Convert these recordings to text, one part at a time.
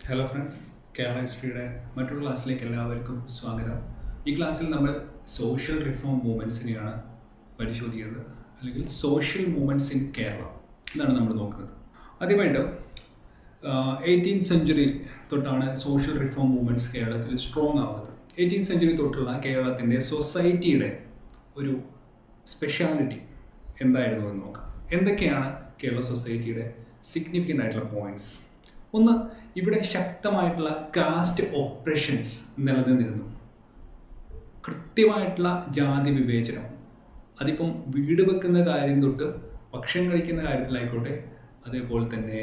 Hello friends, Kerala ഹിസ്റ്ററിയുടെ മറ്റൊരു ക്ലാസ്സിലേക്ക് എല്ലാവർക്കും സ്വാഗതം. ഈ ക്ലാസ്സിൽ നമ്മൾ സോഷ്യൽ റിഫോം മൂവ്മെൻറ്റ്സിനെയാണ് പരിശോധിക്കുന്നത്, അല്ലെങ്കിൽ സോഷ്യൽ മൂവ്മെൻറ്റ്സ് ഇൻ കേരള എന്നാണ് നമ്മൾ നോക്കുന്നത്. ആദ്യമായിട്ട് 18th സെഞ്ച്വറി തൊട്ടാണ് സോഷ്യൽ റിഫോം മൂവ്മെൻറ്റ്സ് കേരളത്തിൽ സ്ട്രോങ് ആവുന്നത്. 18th സെഞ്ച്വറി തൊട്ടുള്ള കേരളത്തിൻ്റെ സൊസൈറ്റിയുടെ ഒരു സ്പെഷ്യാലിറ്റി എന്തായിരുന്നു എന്ന് നോക്കാം. എന്തൊക്കെയാണ് കേരള സൊസൈറ്റിയുടെ സിഗ്നിഫിക്കൻ്റ് ആയിട്ടുള്ള പോയിന്റ്സ്? ഒന്ന്, ഇവിടെ ശക്തമായിട്ടുള്ള കാസ്റ്റ് ഓപ്പറേഷൻസ് നിലനിന്നിരുന്നു. കൃത്യമായിട്ടുള്ള ജാതി വിവേചനം, അതിപ്പം വീട് വെക്കുന്ന കാര്യം തൊട്ട് ഭക്ഷണം കഴിക്കുന്ന കാര്യത്തിലായിക്കോട്ടെ, അതേപോലെ തന്നെ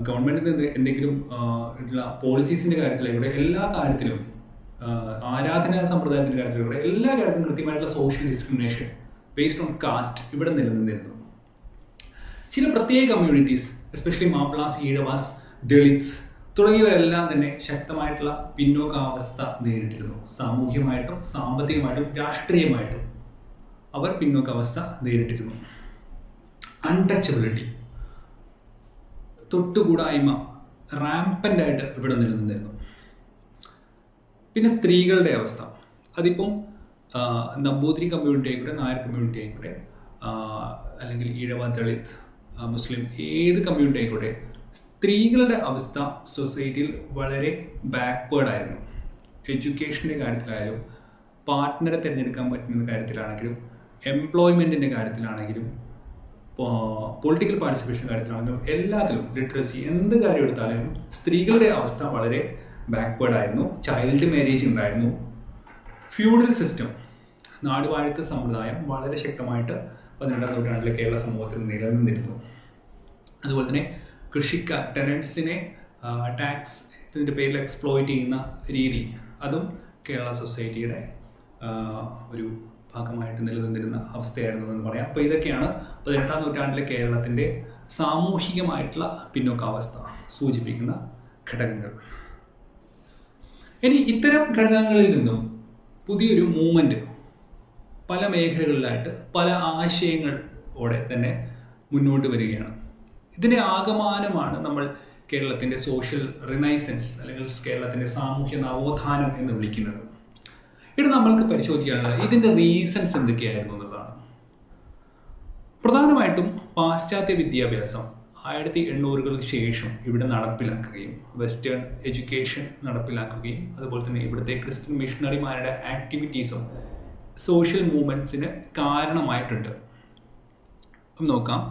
ഗവൺമെൻറ്റിൽ നിന്ന് എന്തെങ്കിലും ഉള്ള പോളിസീസിൻ്റെ കാര്യത്തിലായിക്കോട്ടെ, എല്ലാ കാര്യത്തിലും ആരാധനാ സമ്പ്രദായത്തിൻ്റെ കാര്യത്തിലായിക്കോട്ടെ, എല്ലാ കാര്യത്തിലും കൃത്യമായിട്ടുള്ള social discrimination based on caste ഇവിടെ നിലനിന്നിരുന്നു. ചില പ്രത്യേക കമ്മ്യൂണിറ്റീസ്, എസ്പെഷ്യലി മാപ്പിളാസ്, ഈഴവാസ്, ദളിത്സ് തുടങ്ങിയവരെല്ലാം തന്നെ ശക്തമായിട്ടുള്ള പിന്നോക്കാവസ്ഥ നേരിട്ടിരുന്നു. സാമൂഹ്യമായിട്ടും സാമ്പത്തികമായിട്ടും രാഷ്ട്രീയമായിട്ടും അവർ പിന്നോക്കാവസ്ഥ നേരിട്ടിരുന്നു. അൺടച്ചബിലിറ്റി, തൊട്ടുകൂടായ്മ റാമ്പൻ്റായിട്ട് ഇവിടെ നിലനിന്നിരുന്നു. പിന്നെ സ്ത്രീകളുടെ അവസ്ഥ, അതിപ്പം നമ്പൂതിരി കമ്മ്യൂണിറ്റി ആയിക്കോട്ടെ, നായർ കമ്മ്യൂണിറ്റി ആയിക്കോട്ടെ, അല്ലെങ്കിൽ ഈഴവ, ദളിത്, മുസ്ലിം, ഏത് കമ്മ്യൂണിറ്റി ആയിക്കോട്ടെ, സ്ത്രീകളുടെ അവസ്ഥ സൊസൈറ്റിയിൽ വളരെ ബാക്ക്വേർഡായിരുന്നു. എഡ്യൂക്കേഷൻ്റെ കാര്യത്തിലായാലും, പാർട്ട്ണറെ തിരഞ്ഞെടുക്കാൻ പറ്റുന്ന കാര്യത്തിലാണെങ്കിലും, എംപ്ലോയ്മെൻറ്റിൻ്റെ കാര്യത്തിലാണെങ്കിലും, പൊളിറ്റിക്കൽ പാർട്ടിസിപ്പേഷൻ കാര്യത്തിലാണെങ്കിലും, എല്ലാത്തിലും ലിറ്ററസി, എന്ത് കാര്യം എടുത്താലും സ്ത്രീകളുടെ അവസ്ഥ വളരെ ബാക്ക്വേർഡായിരുന്നു. ചൈൽഡ് മാരേജ് ഉണ്ടായിരുന്നു. ഫ്യൂഡൽ സിസ്റ്റം, നാടുവാഴിത്ത സമ്പ്രദായം വളരെ ശക്തമായിട്ട് 18ാം നൂറ്റാണ്ടിലെ കേരള സമൂഹത്തിൽ നിലനിന്നിരുന്നു. അതുപോലെ തന്നെ ടെനൻസിനെ ടാക്സ് ഇതിൻ്റെ പേരിൽ എക്സ്പ്ലോയിറ്റ് ചെയ്യുന്ന രീതി, അതും കേരള സൊസൈറ്റിയുടെ ഒരു ഭാഗമായിട്ട് നിലനിന്നിരുന്ന അവസ്ഥയായിരുന്നു എന്ന് പറയാം. അപ്പോൾ ഇതൊക്കെയാണ് 18ാം നൂറ്റാണ്ടിലെ കേരളത്തിൻ്റെ സാമൂഹികമായിട്ടുള്ള പിന്നോക്കാവസ്ഥ സൂചിപ്പിക്കുന്ന ഘടകങ്ങൾ. ഇനി ഇത്തരം ഘടകങ്ങളിൽ നിന്നും പുതിയൊരു മൂവ്മെൻറ്റ് പല മേഖലകളിലായിട്ട് പല ആശയങ്ങളോടെ തന്നെ മുന്നോട്ട് വരികയാണ്. ഇതിൻ്റെ ആകമാനമാണ് നമ്മൾ കേരളത്തിൻ്റെ സോഷ്യൽ റിനൈസൻസ്, അല്ലെങ്കിൽ കേരളത്തിൻ്റെ സാമൂഹ്യ നവോത്ഥാനം എന്ന് വിളിക്കുന്നത്. ഇത് നമ്മൾക്ക് പരിശോധിക്കാനുള്ളത് ഇതിൻ്റെ റീസൺസ് എന്തൊക്കെയായിരുന്നു എന്നുള്ളതാണ്. പ്രധാനമായിട്ടും പാശ്ചാത്യ വിദ്യാഭ്യാസം 1800-കൾക്ക് ശേഷം ഇവിടെ നടപ്പിലാക്കുകയും വെസ്റ്റേൺ എഡ്യൂക്കേഷൻ നടപ്പിലാക്കുകയും, അതുപോലെ തന്നെ ഇവിടുത്തെ ക്രിസ്ത്യൻ മിഷണറിമാരുടെ ആക്ടിവിറ്റീസും സോഷ്യൽ മൂവ്മെൻറ്റ്സിന് കാരണമായിട്ടുണ്ട്. നോക്കാം.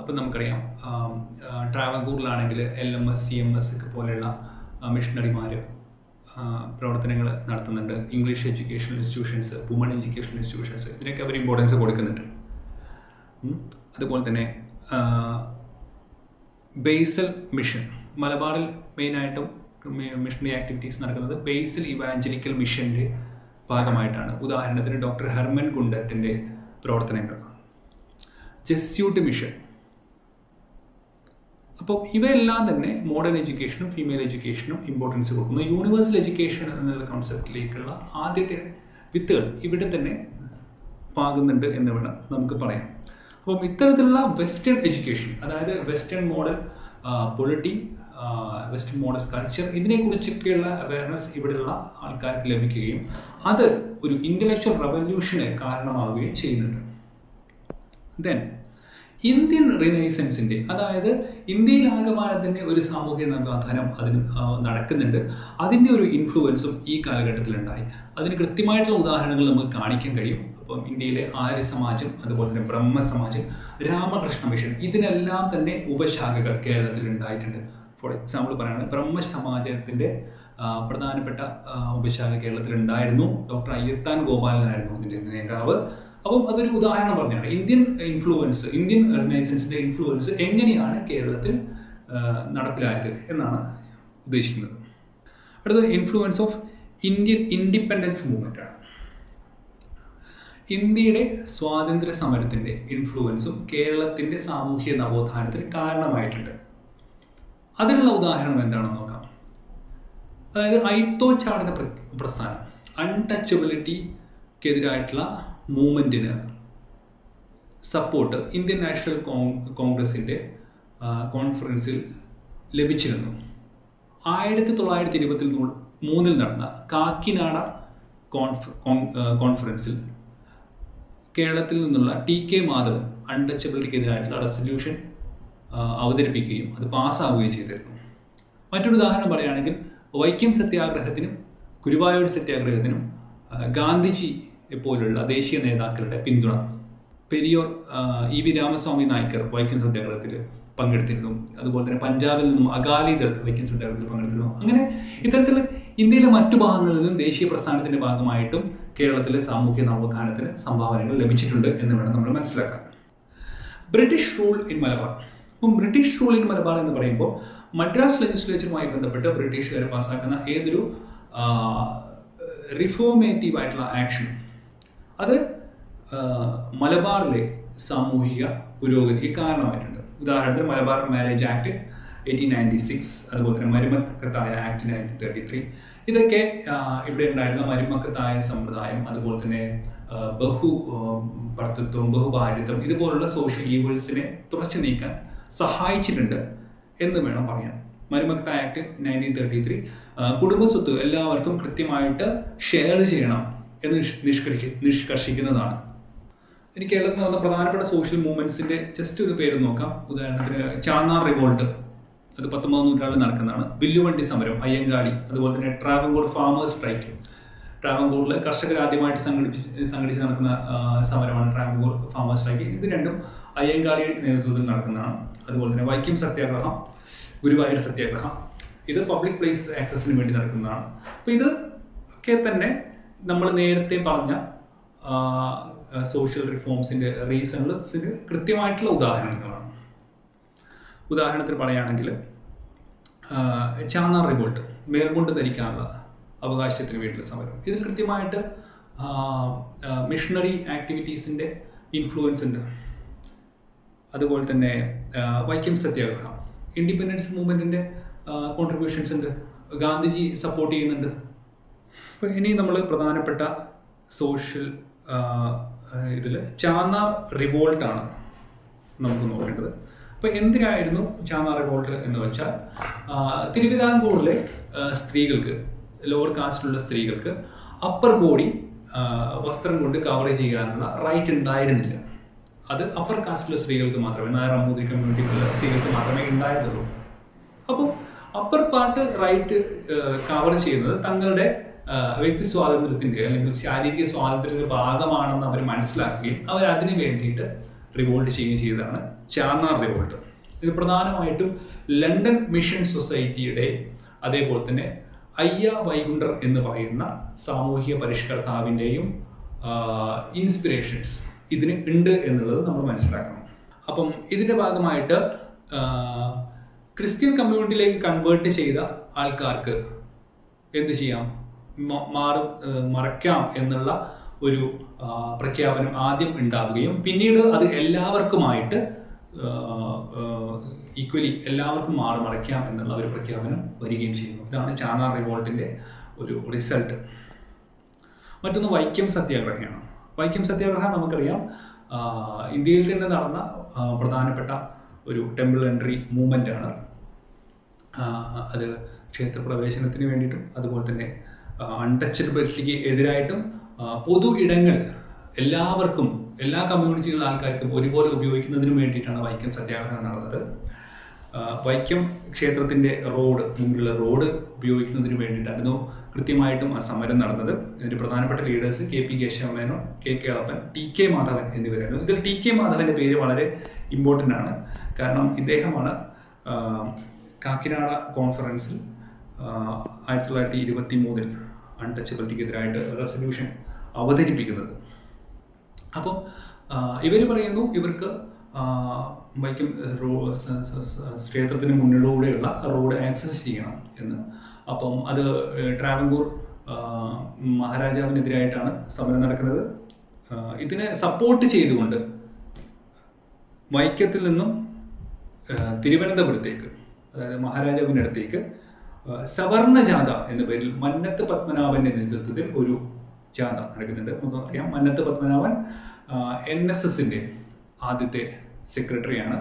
അപ്പം നമുക്കറിയാം, ട്രാവൻകൂറിലാണെങ്കിൽ LMS, CMS ഒക്കെ പോലെയുള്ള മിഷണറിമാർ പ്രവർത്തനങ്ങൾ നടത്തുന്നുണ്ട്. English education institutions, woman education institutions, ഇതിനൊക്കെ അവർ ഇമ്പോർട്ടൻസ് കൊടുക്കുന്നുണ്ട്. അതുപോലെ തന്നെ ബേസൽ മിഷൻ, മലബാറിൽ മെയിനായിട്ടും മിഷണറി ആക്ടിവിറ്റീസ് നടക്കുന്നത് ബേസൽ ഇവാഞ്ചലിക്കൽ മിഷൻ്റെ ഭാഗമായിട്ടാണ്. ഉദാഹരണത്തിന് ഡോക്ടർ ഹെർമൻ ഗുണ്ടറ്റിൻ്റെ പ്രവർത്തനങ്ങൾ, ജെസ്യൂട്ട് മിഷൻ. അപ്പോൾ ഇവയെല്ലാം തന്നെ മോഡേൺ എഡ്യൂക്കേഷനും ഫീമെയിൽ എഡ്യൂക്കേഷനും ഇമ്പോർട്ടൻസ് കൊടുക്കുന്നു. യൂണിവേഴ്സൽ എഡ്യൂക്കേഷൻ എന്നുള്ള കോൺസെപ്റ്റിലേക്കുള്ള ആദ്യത്തെ വിത്തുകൾ ഇവിടെ തന്നെ പാകുന്നുണ്ട് എന്ന് വേണം നമുക്ക് പറയാം. അപ്പം ഇത്തരത്തിലുള്ള വെസ്റ്റേൺ എഡ്യൂക്കേഷൻ, അതായത് western model polity, western model culture, ഇതിനെക്കുറിച്ചൊക്കെയുള്ള അവയർനെസ് ഇവിടെയുള്ള ആൾക്കാർക്ക് ലഭിക്കുകയും അത് ഒരു ഇൻ്റലക്ച്വൽ റവല്യൂഷന് കാരണമാവുകയും ചെയ്യുന്നുണ്ട്. ദെൻ ഇന്ത്യൻ റിനൈസൻസിൻ്റെ, അതായത് ഇന്ത്യയിലാകമാനം തന്നെ ഒരു സാമൂഹിക നവോത്ഥാനം അതിന് നടക്കുന്നുണ്ട്. അതിൻ്റെ ഒരു ഇൻഫ്ലുവൻസും ഈ കാലഘട്ടത്തിലുണ്ടായി. അതിന് കൃത്യമായിട്ടുള്ള ഉദാഹരണങ്ങൾ നമുക്ക് കാണിക്കാൻ കഴിയും. അപ്പം ഇന്ത്യയിലെ ആര്യ സമാജം, അതുപോലെ തന്നെ ബ്രഹ്മസമാജം, രാമകൃഷ്ണ മിഷൻ, ഇതിനെല്ലാം തന്നെ ഉപശാഖകൾ കേരളത്തിൽ ഉണ്ടായിട്ടുണ്ട്. ഫോർ എക്സാമ്പിൾ പറയുകയാണെങ്കിൽ ബ്രഹ്മസമാജത്തിൻ്റെ പ്രധാനപ്പെട്ട ഉപശാഖ കേരളത്തിലുണ്ടായിരുന്നു. ഡോക്ടർ അയ്യത്താൻ ഗോപാലനായിരുന്നു അതിൻ്റെ നേതാവ്. അപ്പം അതൊരു ഉദാഹരണം പറഞ്ഞാണ് ഇന്ത്യൻ ഇൻഫ്ലുവൻസ്, ഇന്ത്യൻ റിനൈസൻസിൻ്റെ ഇൻഫ്ലുവൻസ് എങ്ങനെയാണ് കേരളത്തിൽ നടപ്പിലായത് എന്നാണ് ഉദ്ദേശിക്കുന്നത്. അടുത്തത് influence of Indian independence movement ആണ്. ഇന്ത്യയുടെ സ്വാതന്ത്ര്യ സമരത്തിൻ്റെ ഇൻഫ്ലുവൻസും കേരളത്തിൻ്റെ സാമൂഹ്യ നവോത്ഥാനത്തിന് കാരണമായിട്ടുണ്ട്. അതിനുള്ള ഉദാഹരണം എന്താണെന്ന് നോക്കാം. അതായത് ഐത്തോച്ചാടന പ്രസ്ഥാനം, അൺടച്ചബിലിറ്റിക്കെതിരായിട്ടുള്ള മൂവ്മെൻറ്റിന് സപ്പോർട്ട് ഇന്ത്യൻ നാഷണൽ കോൺഗ്രസിൻ്റെ കോൺഫറൻസിൽ ലഭിച്ചിരുന്നു. 1923 നടന്ന കാക്കിനാട കോൺഫറൻസിൽ കേരളത്തിൽ നിന്നുള്ള ടി.കെ. മാധവൻ അൺടച്ചബിലിറ്റിക്കെതിരായിട്ടുള്ള റെസൊല്യൂഷൻ അവതരിപ്പിക്കുകയും അത് പാസ്സാവുകയും ചെയ്തിരുന്നു. മറ്റൊരു ഉദാഹരണം പറയുകയാണെങ്കിൽ വൈക്കം സത്യാഗ്രഹത്തിനും ഗുരുവായൂർ സത്യാഗ്രഹത്തിനും ഗാന്ധിജി പോലുള്ള ദേശീയ നേതാക്കളുടെ പിന്തുണ. പെരിയോർ E.V. രാമസ്വാമി നായ്ക്കർ വൈക്കം സത്യാഗ്രഹത്തിൽ പങ്കെടുത്തിരുന്നു. അതുപോലെ തന്നെ പഞ്ചാബിൽ നിന്നും അകാലിദൾ വൈക്കം സത്യാഗ്രഹത്തിൽ പങ്കെടുത്തിരുന്നു. അങ്ങനെ ഇത്തരത്തിൽ ഇന്ത്യയിലെ മറ്റു ഭാഗങ്ങളിൽ നിന്നും ദേശീയ പ്രസ്ഥാനത്തിന്റെ ഭാഗമായിട്ടും കേരളത്തിലെ സാമൂഹ്യ നവോത്ഥാനത്തിന് സംഭാവനകൾ ലഭിച്ചിട്ടുണ്ട് എന്ന് വേണം നമ്മൾ മനസ്സിലാക്കാൻ. British rule in Malabar. അപ്പം ബ്രിട്ടീഷ് റൂൾ ഇൻ മലബാർ എന്ന് പറയുമ്പോൾ മദ്രാസ് ലെജിസ്ലേച്ചറുമായി ബന്ധപ്പെട്ട് ബ്രിട്ടീഷുകാർ പാസ്സാക്കുന്ന ഏതൊരു റിഫോർമേറ്റീവ് ആയിട്ടുള്ള ആക്ഷൻ അത് മലബാറിലെ സാമൂഹിക പുരോഗതിക്ക് കാരണമായിട്ടുണ്ട്. ഉദാഹരണത്തിന് മലബാർ മാരേജ് ആക്ട് 1896, അതുപോലെ തന്നെ മരുമക്കത്തായ ആക്ട് 1933. ഇതൊക്കെ ഇവിടെ ഉണ്ടായിരുന്ന മരുമക്കത്തായ സമ്പ്രദായം, അതുപോലെ തന്നെ ഭർത്തൃത്വം, ബഹുഭാര്യത്വം, ഇതുപോലുള്ള സോഷ്യൽ ഈവൽസിനെ തുടച്ചു നീക്കാൻ സഹായിച്ചിട്ടുണ്ട് എന്ന് വേണം പറയാൻ. മരുമക്കത്തായ ആക്ട് 1933 കുടുംബസ്വത്ത് എല്ലാവർക്കും കൃത്യമായിട്ട് ഷെയർ ചെയ്യണം എന്ന് നിഷ്കർഷിക്കുന്നതാണ്. ഇനി കേരളത്തിൽ നടന്ന പ്രധാനപ്പെട്ട സോഷ്യൽ മൂവ്മെന്റ്സിന്റെ ജസ്റ്റ് ഒരു പേര് നോക്കാം. ഉദാഹരണത്തിന് ചാന്നാർ റിവോൾട്ട്, അത് 19ാം നൂറ്റാണ്ടിൽ നടക്കുന്നതാണ്. വില്ലുവണ്ടി സമരം, അയ്യങ്കാളി, അതുപോലെ തന്നെ ട്രാവൻകൂർ ഫാമേഴ്സ് സ്ട്രൈക്ക്. ട്രാവൻകൂറിൽ കർഷകർ ആദ്യമായിട്ട് സംഘടിച്ച് നടക്കുന്ന സമരമാണ് ട്രാവൻകൂർ ഫാമേഴ്സ് സ്ട്രൈക്ക്. ഇത് രണ്ടും അയ്യങ്കാളിയുടെ നേതൃത്വത്തിൽ നടക്കുന്നതാണ്. അതുപോലെ തന്നെ വൈക്കം സത്യാഗ്രഹം, ഗുരുവായൂർ സത്യാഗ്രഹം, ഇത് പബ്ലിക് പ്ലേസ് ആക്സസിന് വേണ്ടി നടക്കുന്നതാണ്. അപ്പോൾ ഇത് ഒക്കെ തന്നെ നമ്മൾ നേരത്തെ പറഞ്ഞ സോഷ്യൽ റിഫോംസിൻ്റെ റീസൺസിന് കൃത്യമായിട്ടുള്ള ഉദാഹരണങ്ങളാണ്. ഉദാഹരണത്തിന് പറയുകയാണെങ്കിൽ ചാന്നാർ റിവോൾട്ട്, മേൽമുണ്ട് ധരിക്കാനുള്ള അവകാശത്തിന് വേണ്ടിയുള്ള സമരം. ഇതിൽ കൃത്യമായിട്ട് മിഷണറി ആക്ടിവിറ്റീസിൻ്റെ ഇൻഫ്ലുവൻസ് ഉണ്ട്. അതുപോലെ തന്നെ വൈക്കം സത്യാഗ്രഹം, ഇൻഡിപെൻഡൻസ് മൂവ്മെൻറ്റിൻ്റെ കോൺട്രിബ്യൂഷൻസ് ഉണ്ട്. ഗാന്ധിജി സപ്പോർട്ട് ചെയ്യുന്നുണ്ട്. അപ്പോൾ ഇനി നമ്മൾ പ്രധാനപ്പെട്ട സോഷ്യൽ ഇതിൽ ചാന്നാർ റിവോൾട്ടാണ് നമുക്ക് നോക്കേണ്ടത്. അപ്പോൾ എന്തിനായിരുന്നു ചാന്നാർ റിവോൾട്ട് എന്ന് വെച്ചാൽ, തിരുവിതാംകൂറിലെ സ്ത്രീകൾക്ക്, ലോവർ കാസ്റ്റിലുള്ള സ്ത്രീകൾക്ക് അപ്പർ ബോഡി വസ്ത്രം കൊണ്ട് കവർ ചെയ്യാനുള്ള റൈറ്റ് ഉണ്ടായിരുന്നില്ല. അത് അപ്പർ കാസ്റ്റിലെ സ്ത്രീകൾക്ക് മാത്രമേ, നായർ നമ്പൂതിരി കമ്മ്യൂണിറ്റിയിലുള്ള സ്ത്രീകൾക്ക് മാത്രമേ ഉണ്ടായിരുന്നുള്ളൂ. അപ്പോൾ അപ്പർ പാർട്ട് റൈറ്റ് കവർ ചെയ്യുന്നത് തങ്ങളുടെ വ്യക്തി സ്വാതന്ത്ര്യത്തിൻ്റെ അല്ലെങ്കിൽ ശാരീരിക സ്വാതന്ത്ര്യത്തിൻ്റെ ഭാഗമാണെന്ന് അവർ മനസ്സിലാക്കുകയും അവർ അതിന് വേണ്ടിയിട്ട് റിവോൾട്ട് ചെയ്യുകയും ചെയ്തതാണ് ചാന്നാർ റിവോൾട്ട്. ഇത് പ്രധാനമായിട്ടും ലണ്ടൻ മിഷൻ സൊസൈറ്റിയുടെ, അതേപോലെ തന്നെ അയ്യ വൈകുണ്ഠർ എന്ന് പറയുന്ന സാമൂഹിക പരിഷ്കർത്താവിൻ്റെയും ഇൻസ്പിറേഷൻസ് ഇതിന് ഉണ്ട് എന്നുള്ളത് നമ്മൾ മനസ്സിലാക്കണം. അപ്പം ഇതിൻ്റെ ഭാഗമായിട്ട് ക്രിസ്ത്യൻ കമ്മ്യൂണിറ്റിയിലേക്ക് കൺവേർട്ട് ചെയ്ത ആൾക്കാർക്ക് എന്ത് ചെയ്യാം, മറയ്ക്കാം എന്നുള്ള ഒരു പ്രഖ്യാപനം ആദ്യം ഉണ്ടാവുകയും പിന്നീട് അത് എല്ലാവർക്കുമായിട്ട് ഈക്വലി എല്ലാവർക്കും മറയ്ക്കാം എന്നുള്ള ഒരു പ്രഖ്യാപനം വരികയും ചെയ്യുന്നു. ഇതാണ് ചാന്നാർ റിവോൾട്ടിൻ്റെ ഒരു റിസൾട്ട്. മറ്റൊന്ന് വൈക്കം സത്യാഗ്രഹമാണ്. വൈക്കം സത്യാഗ്രഹം നമുക്കറിയാം ഇന്ത്യയിൽ തന്നെ നടന്ന പ്രധാനപ്പെട്ട ഒരു ടെമ്പിൾ എൻട്രി മൂവ്മെൻ്റ് ആണ്. അത് ക്ഷേത്രപ്രവേശനത്തിന് വേണ്ടിയിട്ടും അതുപോലെ തന്നെ അൺടച്ചബിലിറ്റിക്ക് എതിരായിട്ടും പൊതു ഇടങ്ങൾ എല്ലാവർക്കും, എല്ലാ കമ്മ്യൂണിറ്റിയിലുള്ള ആൾക്കാർക്കും ഒരുപോലെ ഉപയോഗിക്കുന്നതിനും വേണ്ടിയിട്ടാണ് വൈക്കം സത്യാഗ്രഹം നടന്നത്. വൈക്കം ക്ഷേത്രത്തിൻ്റെ മുമ്പിലുള്ള റോഡ് ഉപയോഗിക്കുന്നതിന് വേണ്ടിയിട്ടായിരുന്നു കൃത്യമായിട്ടും ആ സമരം നടന്നത്. ഇതിൻ്റെ പ്രധാനപ്പെട്ട leaders KP Keshava Menon, KK Alappan, TK Madhavan എന്നിവരായിരുന്നു. ഇതിൽ TK മാധവൻ്റെ പേര് വളരെ ഇമ്പോർട്ടൻ്റ് ആണ്. കാരണം ഇദ്ദേഹമാണ് കാക്കിനാട കോൺഫറൻസിൽ 1923 അൺടച്ചബിലിറ്റിക്കെതിരായിട്ട് റെസൊല്യൂഷൻ അവതരിപ്പിക്കുന്നത്. അപ്പം ഇവർ പറയുന്നു ഇവർക്ക് വൈക്കം ക്ഷേത്രത്തിന് മുന്നിലൂടെയുള്ള റോഡ് ആക്സസ് ചെയ്യണം എന്ന്. അപ്പം അത് ട്രാവൻകൂർ മഹാരാജാവിനെതിരായിട്ടാണ് സമരം നടക്കുന്നത്. ഇതിനെ സപ്പോർട്ട് ചെയ്തുകൊണ്ട് വൈക്കത്തിൽ നിന്നും തിരുവനന്തപുരത്തേക്ക്, അതായത് മഹാരാജാവിൻ്റെ അടുത്തേക്ക് സവർണ ജാഥ എന്ന പേരിൽ മന്നത്ത് പത്മനാഭന്റെ നേതൃത്വത്തിൽ ഒരു ജാഥ നടക്കുന്നുണ്ട്. നമുക്ക് അറിയാം മന്നത്ത് പത്മനാഭൻ NSSന്റെ ആദ്യത്തെ സെക്രട്ടറിയാണ്.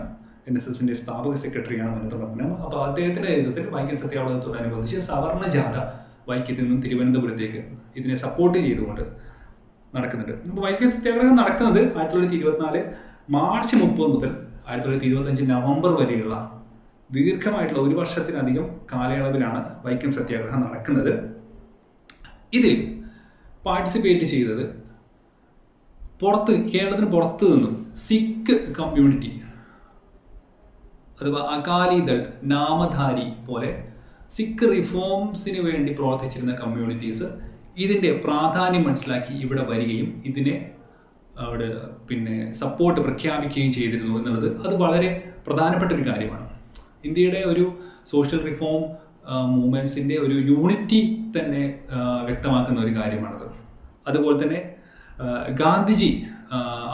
NSSന്റെ സ്ഥാപക സെക്രട്ടറിയാണ് വനിതപത്മനം. അപ്പോൾ അദ്ദേഹത്തിൻ്റെ നേതൃത്വത്തിൽ വൈക്കം സത്യാഗ്രഹത്തോടനുബന്ധിച്ച് സവർണ ജാഥ വൈക്കത്തിൽ നിന്നും തിരുവനന്തപുരത്തേക്ക് ഇതിനെ സപ്പോർട്ട് ചെയ്തുകൊണ്ട് നടക്കുന്നുണ്ട്. അപ്പോൾ വൈക്കം സത്യാഗ്രഹം നടക്കുന്നത് 1924 മാർച്ച് 30 മുതൽ 1925 നവംബർ വരെയുള്ള ദീർഘമായിട്ടുള്ള 1 വർഷത്തിലധികം കാലയളവിലാണ് വൈക്കം സത്യാഗ്രഹം നടക്കുന്നത്. ഇതിൽ പാർട്ടിസിപ്പേറ്റ് ചെയ്തത് കേരളത്തിന് പുറത്തു നിന്നും സിഖ് കമ്മ്യൂണിറ്റി അഥവാ അകാലിദൾ, നാമധാരി പോലെ സിഖ് റിഫോംസിന് വേണ്ടി പ്രവർത്തിച്ചിരുന്ന കമ്മ്യൂണിറ്റീസ് ഇതിൻ്റെ പ്രാധാന്യം മനസ്സിലാക്കി ഇവിടെ വരികയും ഇതിനെ അവിടെ സപ്പോർട്ട് പ്രഖ്യാപിക്കുകയും ചെയ്തിരുന്നു എന്നുള്ളത് അത് വളരെ പ്രധാനപ്പെട്ട ഒരു കാര്യമാണ്. ഇന്ത്യയുടെ ഒരു സോഷ്യൽ റിഫോം മൂവ്മെൻറ്റ്സിൻ്റെ ഒരു യൂണിറ്റി തന്നെ വ്യക്തമാക്കുന്ന ഒരു കാര്യമാണത്. അതുപോലെ തന്നെ ഗാന്ധിജി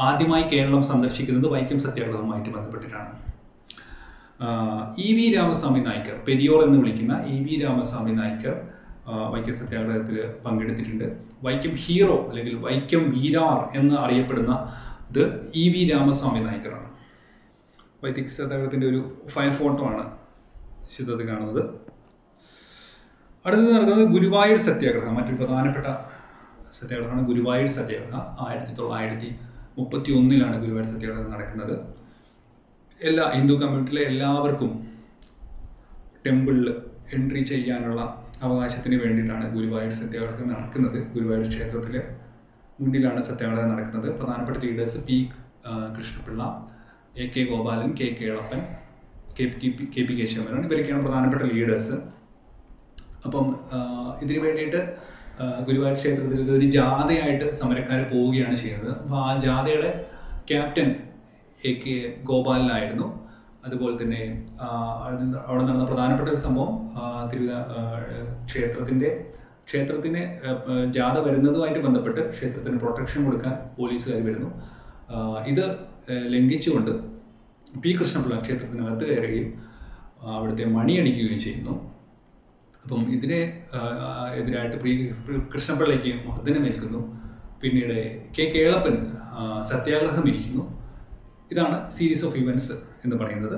ആദ്യമായി കേരളം സന്ദർശിക്കുന്നത് വൈക്കം സത്യാഗ്രഹവുമായിട്ട് ബന്ധപ്പെട്ടിട്ടാണ്. EV രാമസ്വാമി നായ്ക്കർ, പെരിയോർ എന്ന് വിളിക്കുന്ന EV രാമസ്വാമി നായ്ക്കർ വൈക്കം സത്യാഗ്രഹത്തിൽ പങ്കെടുത്തിട്ടുണ്ട്. വൈക്കം ഹീറോ അല്ലെങ്കിൽ വൈക്കം വീരാർ എന്ന് അറിയപ്പെടുന്ന ഇത് EV രാമസ്വാമി നായ്ക്കറാണ്. വൈക്കം സത്യാഗ്രഹത്തിൻ്റെ ഒരു ഫയൽ ഫോട്ടോ ആണ് ചിത്രത്തിൽ കാണുന്നത്. അടുത്തത് നടക്കുന്നത് ഗുരുവായൂർ സത്യാഗ്രഹം. മറ്റൊരു പ്രധാനപ്പെട്ട സത്യാഗ്രഹമാണ് ഗുരുവായൂർ സത്യാഗ്രഹം. 1931 ഗുരുവായൂർ സത്യാഗ്രഹം നടക്കുന്നത്. എല്ലാ ഹിന്ദു കമ്മ്യൂണിറ്റിയിലെ എല്ലാവർക്കും ടെമ്പിളിൽ എൻട്രി ചെയ്യാനുള്ള അവകാശത്തിന് വേണ്ടിയിട്ടാണ് ഗുരുവായൂർ സത്യാഗ്രഹം നടക്കുന്നത്. ഗുരുവായൂർ ക്ഷേത്രത്തിലെ മുന്നിലാണ് സത്യാഗ്രഹം നടക്കുന്നത്. പ്രധാനപ്പെട്ട leaders P. Krishna Pillai, AK Gopalan, K. Kelappan, KP Keshava Menon, ഇവരൊക്കെയാണ് പ്രധാനപ്പെട്ട ലീഡേഴ്സ്. അപ്പം ഇതിനു വേണ്ടിയിട്ട് ഗുരുവായൂർ ക്ഷേത്രത്തിൽ ഒരു ജാഥയായിട്ട് സമരക്കാർ പോവുകയാണ് ചെയ്യുന്നത്. അപ്പോൾ ആ ജാഥയുടെ ക്യാപ്റ്റൻ AK ഗോപാലനായിരുന്നു. അതുപോലെ തന്നെ അവിടെ നടന്ന പ്രധാനപ്പെട്ട ഒരു സംഭവം ക്ഷേത്രത്തിന് ജാഥ വരുന്നതുമായിട്ട് ബന്ധപ്പെട്ട് ക്ഷേത്രത്തിന് പ്രൊട്ടക്ഷൻ കൊടുക്കാൻ പോലീസുകാർ വരുന്നു. ഇത് ലംഘിച്ചുകൊണ്ട് P. കൃഷ്ണപിള്ള ക്ഷേത്രത്തിനകത്ത് കയറുകയും അവിടുത്തെ മണിയടിക്കുകയും ചെയ്യുന്നു. അപ്പം ഇതിനെ എതിരായിട്ട് കൃഷ്ണപിള്ളയ്ക്ക് മർദ്ദനമേൽക്കുന്നു. പിന്നീട് K. കേളപ്പൻ സത്യാഗ്രഹം ഇരിക്കുന്നു. ഇതാണ് സീരീസ് ഓഫ് ഇവൻറ്റ്സ് എന്ന് പറയുന്നത്.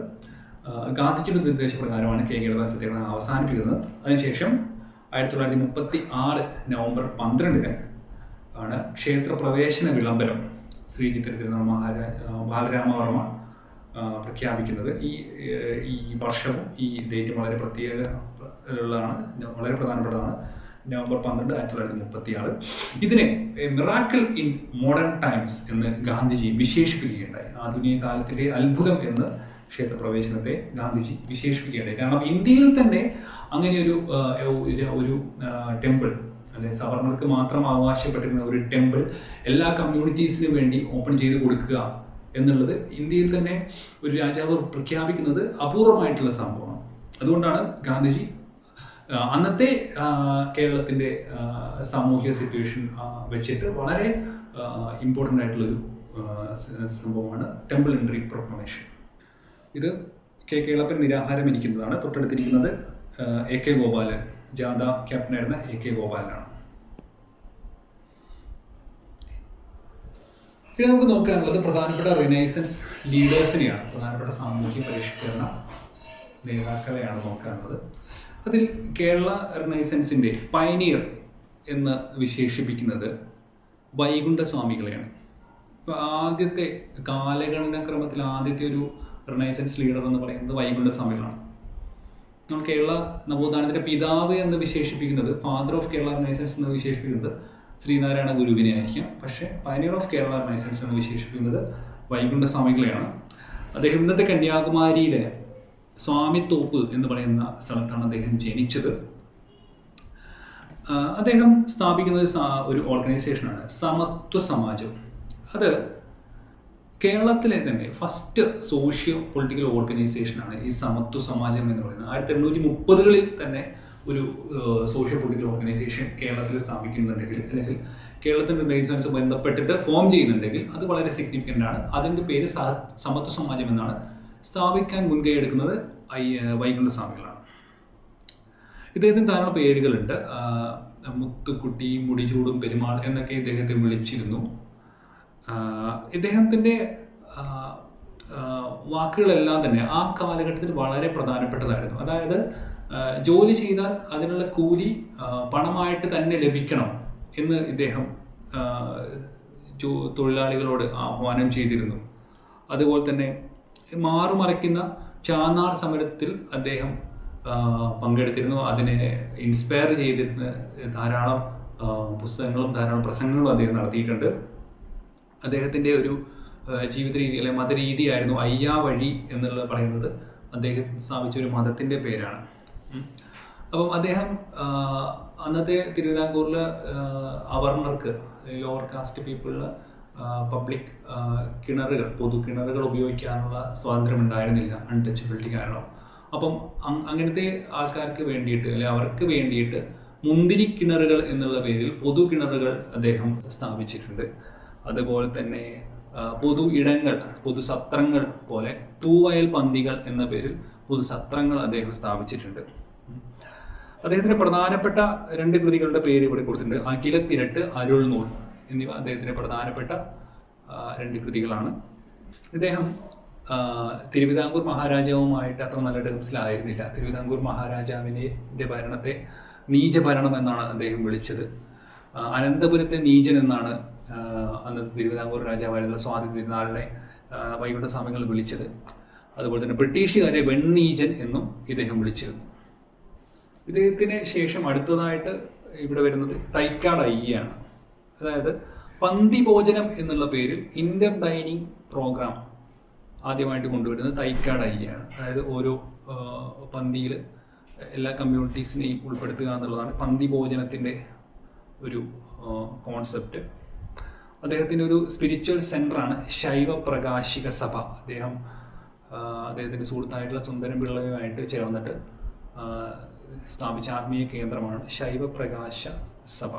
ഗാന്ധിജിയുടെ നിർദ്ദേശപ്രകാരമാണ് K. കേളപ്പൻ സത്യാഗ്രഹം അവസാനിപ്പിക്കുന്നത്. അതിനുശേഷം 1936 നവംബർ 12 ആണ് ക്ഷേത്രപ്രവേശന വിളംബരം ശ്രീ ചിത്തിര ബാലരാമവർമ്മ പ്രഖ്യാപിക്കുന്നത്. ഈ വർഷവും ഈ ഡേറ്റും വളരെ വളരെ പ്രധാനപ്പെട്ടതാണ്. നവംബർ 12, 1936. ഇതിനെ മിറാക്കിൾ ഇൻ മോഡേൺ ടൈംസ് എന്ന് ഗാന്ധിജി വിശേഷിപ്പിക്കുകയുണ്ടായി. ആധുനിക കാലത്തിൻ്റെ അത്ഭുതം എന്ന് ക്ഷേത്രപ്രവേശനത്തെ ഗാന്ധിജി വിശേഷിപ്പിക്കുകയുണ്ടായി. കാരണം ഇന്ത്യയിൽ തന്നെ അങ്ങനെ ഒരു ടെമ്പിൾ, അല്ലെ സവർണർക്ക് മാത്രം അവകാശപ്പെട്ടിരുന്ന ഒരു ടെമ്പിൾ എല്ലാ കമ്മ്യൂണിറ്റീസിനും വേണ്ടി ഓപ്പൺ ചെയ്ത് കൊടുക്കുക എന്നുള്ളത് ഇന്ത്യയിൽ തന്നെ ഒരു രാജാവ് പ്രഖ്യാപിക്കുന്നത് അപൂർവമായിട്ടുള്ള സംഭവമാണ്. അതുകൊണ്ടാണ് ഗാന്ധിജി അന്നത്തെ കേരളത്തിൻ്റെ സാമൂഹിക സിറ്റുവേഷൻ വെച്ചിട്ട് വളരെ ഇമ്പോർട്ടൻ്റ് ആയിട്ടുള്ളൊരു സംഭവമാണ് ടെമ്പിൾ എൻട്രി പ്രൊക്ലമേഷൻ. ഇത് K. കേളപ്പൻ നിരാഹാരം ഇരിക്കുന്നതാണ്. തൊട്ടടുത്തിരിക്കുന്നത് AK ഗോപാലൻ, ജാഥ ക്യാപ്റ്റനായിരുന്ന AK ഗോപാലനാണ്. ഇനി നമുക്ക് നോക്കാനുള്ളത് പ്രധാനപ്പെട്ട റിനൈസൻസ് ലീഡേഴ്സിനെയാണ്, പ്രധാനപ്പെട്ട സാമൂഹ്യ പരിഷ്കരണ നേതാക്കളെയാണ് നോക്കാനുള്ളത്. അതിൽ കേരള റിനൈസൻസിൻ്റെ പയനിയർ എന്ന് വിശേഷിപ്പിക്കുന്നത് വൈകുണ്ഠസ്വാമികളെയാണ്. ഇപ്പോൾ ആദ്യത്തെ കാലഗണനാക്രമത്തിൽ ആദ്യത്തെ ഒരു റിനൈസൻസ് ലീഡർ എന്ന് പറയുന്നത് വൈകുണ്ഠസ്വാമികളാണ്. നമ്മൾ കേരള നവോത്ഥാനത്തിൻ്റെ പിതാവ് എന്ന് വിശേഷിപ്പിക്കുന്നത്, ഫാദർ ഓഫ് കേരള റിനൈസൻസ് എന്ന് വിശേഷിപ്പിക്കുന്നത് ശ്രീനാരായണ ഗുരുവിനെ ആയിരിക്കാം. പക്ഷേ പയനിയർ ഓഫ് കേരള റിനൈസൻസ് എന്ന് വിശേഷിപ്പിക്കുന്നത് വൈകുണ്ഠസ്വാമികളെയാണ്. അദ്ദേഹം ഇന്നത്തെ കന്യാകുമാരിയിലെ സ്വാമിത്തോപ്പ് എന്ന് പറയുന്ന സ്ഥലത്താണ് അദ്ദേഹം ജനിച്ചത്. അദ്ദേഹം സ്ഥാപിക്കുന്നത് ഒരു ഓർഗനൈസേഷനാണ് സമത്വ സമാജം. അത് കേരളത്തിലെ തന്നെ ഫസ്റ്റ് സോഷ്യോ പൊളിറ്റിക്കൽ ഓർഗനൈസേഷനാണ് ഈ സമത്വ സമാജം എന്ന് പറയുന്നത്. 1830-കളിൽ തന്നെ ഒരു സോഷ്യോ പൊളിറ്റിക്കൽ ഓർഗനൈസേഷൻ കേരളത്തിൽ സ്ഥാപിക്കുന്നുണ്ടെങ്കിൽ, അല്ലെങ്കിൽ കേരളത്തിൻ്റെ റിനൈസൻസ് ബന്ധപ്പെട്ടിട്ട് ഫോം ചെയ്യുന്നുണ്ടെങ്കിൽ അത് വളരെ സിഗ്നിഫിക്കൻ്റ് ആണ്. അതിൻ്റെ പേര് സമത്വ സമാജം എന്നാണ്. സ്ഥാപിക്കാൻ മുൻകൈ എടുക്കുന്നത് വൈകുണ്ഠസ്വാമികളാണ്. ഇദ്ദേഹത്തിന് ധാരാളം പേരുകളുണ്ട്. മുത്തുക്കുട്ടി, മുടിചൂടും പെരുമാൾ എന്നൊക്കെ ഇദ്ദേഹത്തെ വിളിച്ചിരുന്നു. ഇദ്ദേഹത്തിൻ്റെ വാക്കുകളെല്ലാം തന്നെ ആ കാലഘട്ടത്തിൽ വളരെ പ്രധാനപ്പെട്ടതായിരുന്നു. അതായത് ജോലി ചെയ്താൽ അതിനുള്ള കൂലി പണമായിട്ട് തന്നെ ലഭിക്കണം എന്ന് ഇദ്ദേഹം തൊഴിലാളികളോട് ആഹ്വാനം ചെയ്തിരുന്നു. അതുപോലെ തന്നെ മാറുമറയ്ക്കുന്ന ചാന്നാർ സമരത്തിൽ അദ്ദേഹം പങ്കെടുത്തിരുന്നു. അതിനെ ഇൻസ്പയർ ചെയ്തിരുന്ന ധാരാളം പുസ്തകങ്ങളും ധാരാളം പ്രസംഗങ്ങളും അദ്ദേഹം നടത്തിയിട്ടുണ്ട്. അദ്ദേഹത്തിൻ്റെ ഒരു ജീവിത രീതി അല്ലെ മതരീതിയായിരുന്നു അയ്യാ വഴി എന്നുള്ളത് പറയുന്നത് അദ്ദേഹം സ്ഥാപിച്ച ഒരു മതത്തിൻ്റെ പേരാണ്. അപ്പം അദ്ദേഹം അന്നത്തെ തിരുവിതാംകൂറിൽ അവർണർക്ക്, ലോവർ കാസ്റ്റ് പീപ്പിളിന് പബ്ലിക് കിണറുകൾ, പൊതു കിണറുകൾ ഉപയോഗിക്കാനുള്ള സ്വാതന്ത്ര്യം ഉണ്ടായിരുന്നില്ല, അൺടച്ചബിലിറ്റി കാരണം. അപ്പം അങ്ങനത്തെ ആൾക്കാർക്ക് വേണ്ടിയിട്ട് അല്ലെ അവർക്ക് വേണ്ടിയിട്ട് മുന്തിരി കിണറുകൾ എന്നുള്ള പേരിൽ പൊതു കിണറുകൾ അദ്ദേഹം സ്ഥാപിച്ചിട്ടുണ്ട്. അതുപോലെ തന്നെ പൊതു ഇടങ്ങൾ, പൊതുസത്രങ്ങൾ പോലെ തൂവയൽ പന്തികൾ എന്ന പേരിൽ പൊതുസത്രങ്ങൾ അദ്ദേഹം സ്ഥാപിച്ചിട്ടുണ്ട്. അദ്ദേഹത്തിന്റെ പ്രധാനപ്പെട്ട 2 കൃതികളുടെ പേര് ഇവിടെ കൊടുത്തിട്ടുണ്ട്. അഖിലത്തിരട്ട്, അരുൾനൂൽ എന്നിവ അദ്ദേഹത്തിന്റെ പ്രധാനപ്പെട്ട 2 കൃതികളാണ്. ഇദ്ദേഹം തിരുവിതാംകൂർ മഹാരാജാവുമായിട്ട് അത്ര നല്ല ടേംസിലായിരുന്നില്ല. തിരുവിതാംകൂർ മഹാരാജാവിൻ്റെ ഭരണത്തെ നീചഭരണം എന്നാണ് അദ്ദേഹം വിളിച്ചത്. അനന്തപുരത്തെ നീചൻ എന്നാണ് അന്ന് തിരുവിതാംകൂർ രാജാവായിരുന്ന സ്വാതി തിരുനാളിനെ വൈകുണ്ഠ സ്വാമികൾ വിളിച്ചത്. അതുപോലെ തന്നെ ബ്രിട്ടീഷുകാരെ വെണ്ണീചൻ എന്നും ഇദ്ദേഹം വിളിച്ചിരുന്നു. ഇദ്ദേഹത്തിന് ശേഷം അടുത്തതായിട്ട് ഇവിടെ വരുന്നത് തൈക്കാട് അയ്യയാണ്. അതായത് പന്തി ഭോജനം എന്നുള്ള പേരിൽ ഇന്റർ ഡൈനിങ് പ്രോഗ്രാം ആദ്യമായിട്ട് കൊണ്ടുവരുന്നത് തൈക്കാട് അയ്യയാണ്. അതായത് ഓരോ പന്തിയിൽ എല്ലാ കമ്മ്യൂണിറ്റീസിനെയും ഉൾപ്പെടുത്തുക എന്നുള്ളതാണ് പന്തി ഭോജനത്തിൻ്റെ ഒരു കോൺസെപ്റ്റ്. അദ്ദേഹത്തിൻ്റെ ഒരു സ്പിരിച്വൽ സെൻ്ററാണ് ശൈവ പ്രകാശിക സഭ. അദ്ദേഹത്തിൻ്റെ സുഹൃത്തായിട്ടുള്ള സുന്ദരൻ പിള്ളയുമായിട്ട് ചേർന്നിട്ട് സ്ഥാപിച്ച ആത്മീയ കേന്ദ്രമാണ് ശൈവപ്രകാശ സഭ.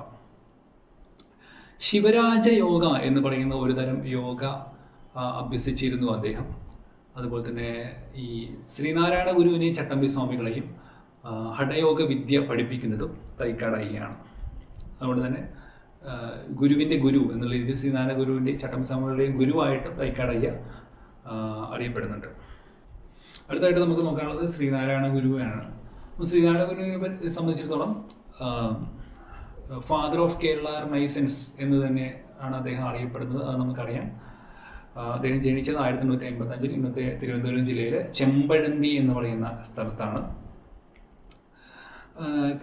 ശിവരാജ യോഗ എന്ന് പറയുന്ന ഒരു തരം യോഗ അഭ്യസിച്ചിരുന്നു അദ്ദേഹം. അതുപോലെ തന്നെ ഈ ശ്രീനാരായണ ഗുരുവിനെയും ചട്ടമ്പി സ്വാമികളെയും ഹഠയോഗ വിദ്യ പഠിപ്പിക്കുന്നതും തൈക്കാട് അയ്യയാണ്. അതുകൊണ്ട് തന്നെ ഗുരുവിൻ്റെ ഗുരു എന്നുള്ള രീതിയിൽ ശ്രീനാരായണ ഗുരുവിൻ്റെ ചട്ടമ്പി സ്വാമികളുടെയും ഗുരുവായിട്ട് തൈക്കാട് അയ്യ അറിയപ്പെടുന്നുണ്ട്. അടുത്തായിട്ട് നമുക്ക് നോക്കാനുള്ളത് ശ്രീനാരായണ ഗുരുവാണ്. ശ്രീനാരായണ ഗുരുവിനെ സംബന്ധിച്ചിടത്തോളം ഫാദർ ഓഫ് കേരള റെനൈസൻസ് എന്ന് തന്നെ ആണ് അദ്ദേഹം അറിയപ്പെടുന്നത്. അത് നമുക്കറിയാം. അദ്ദേഹം ജനിച്ചത് 1855 ഇന്നത്തെ തിരുവനന്തപുരം ജില്ലയിലെ ചെമ്പഴന്തി എന്ന് പറയുന്ന സ്ഥലത്താണ്.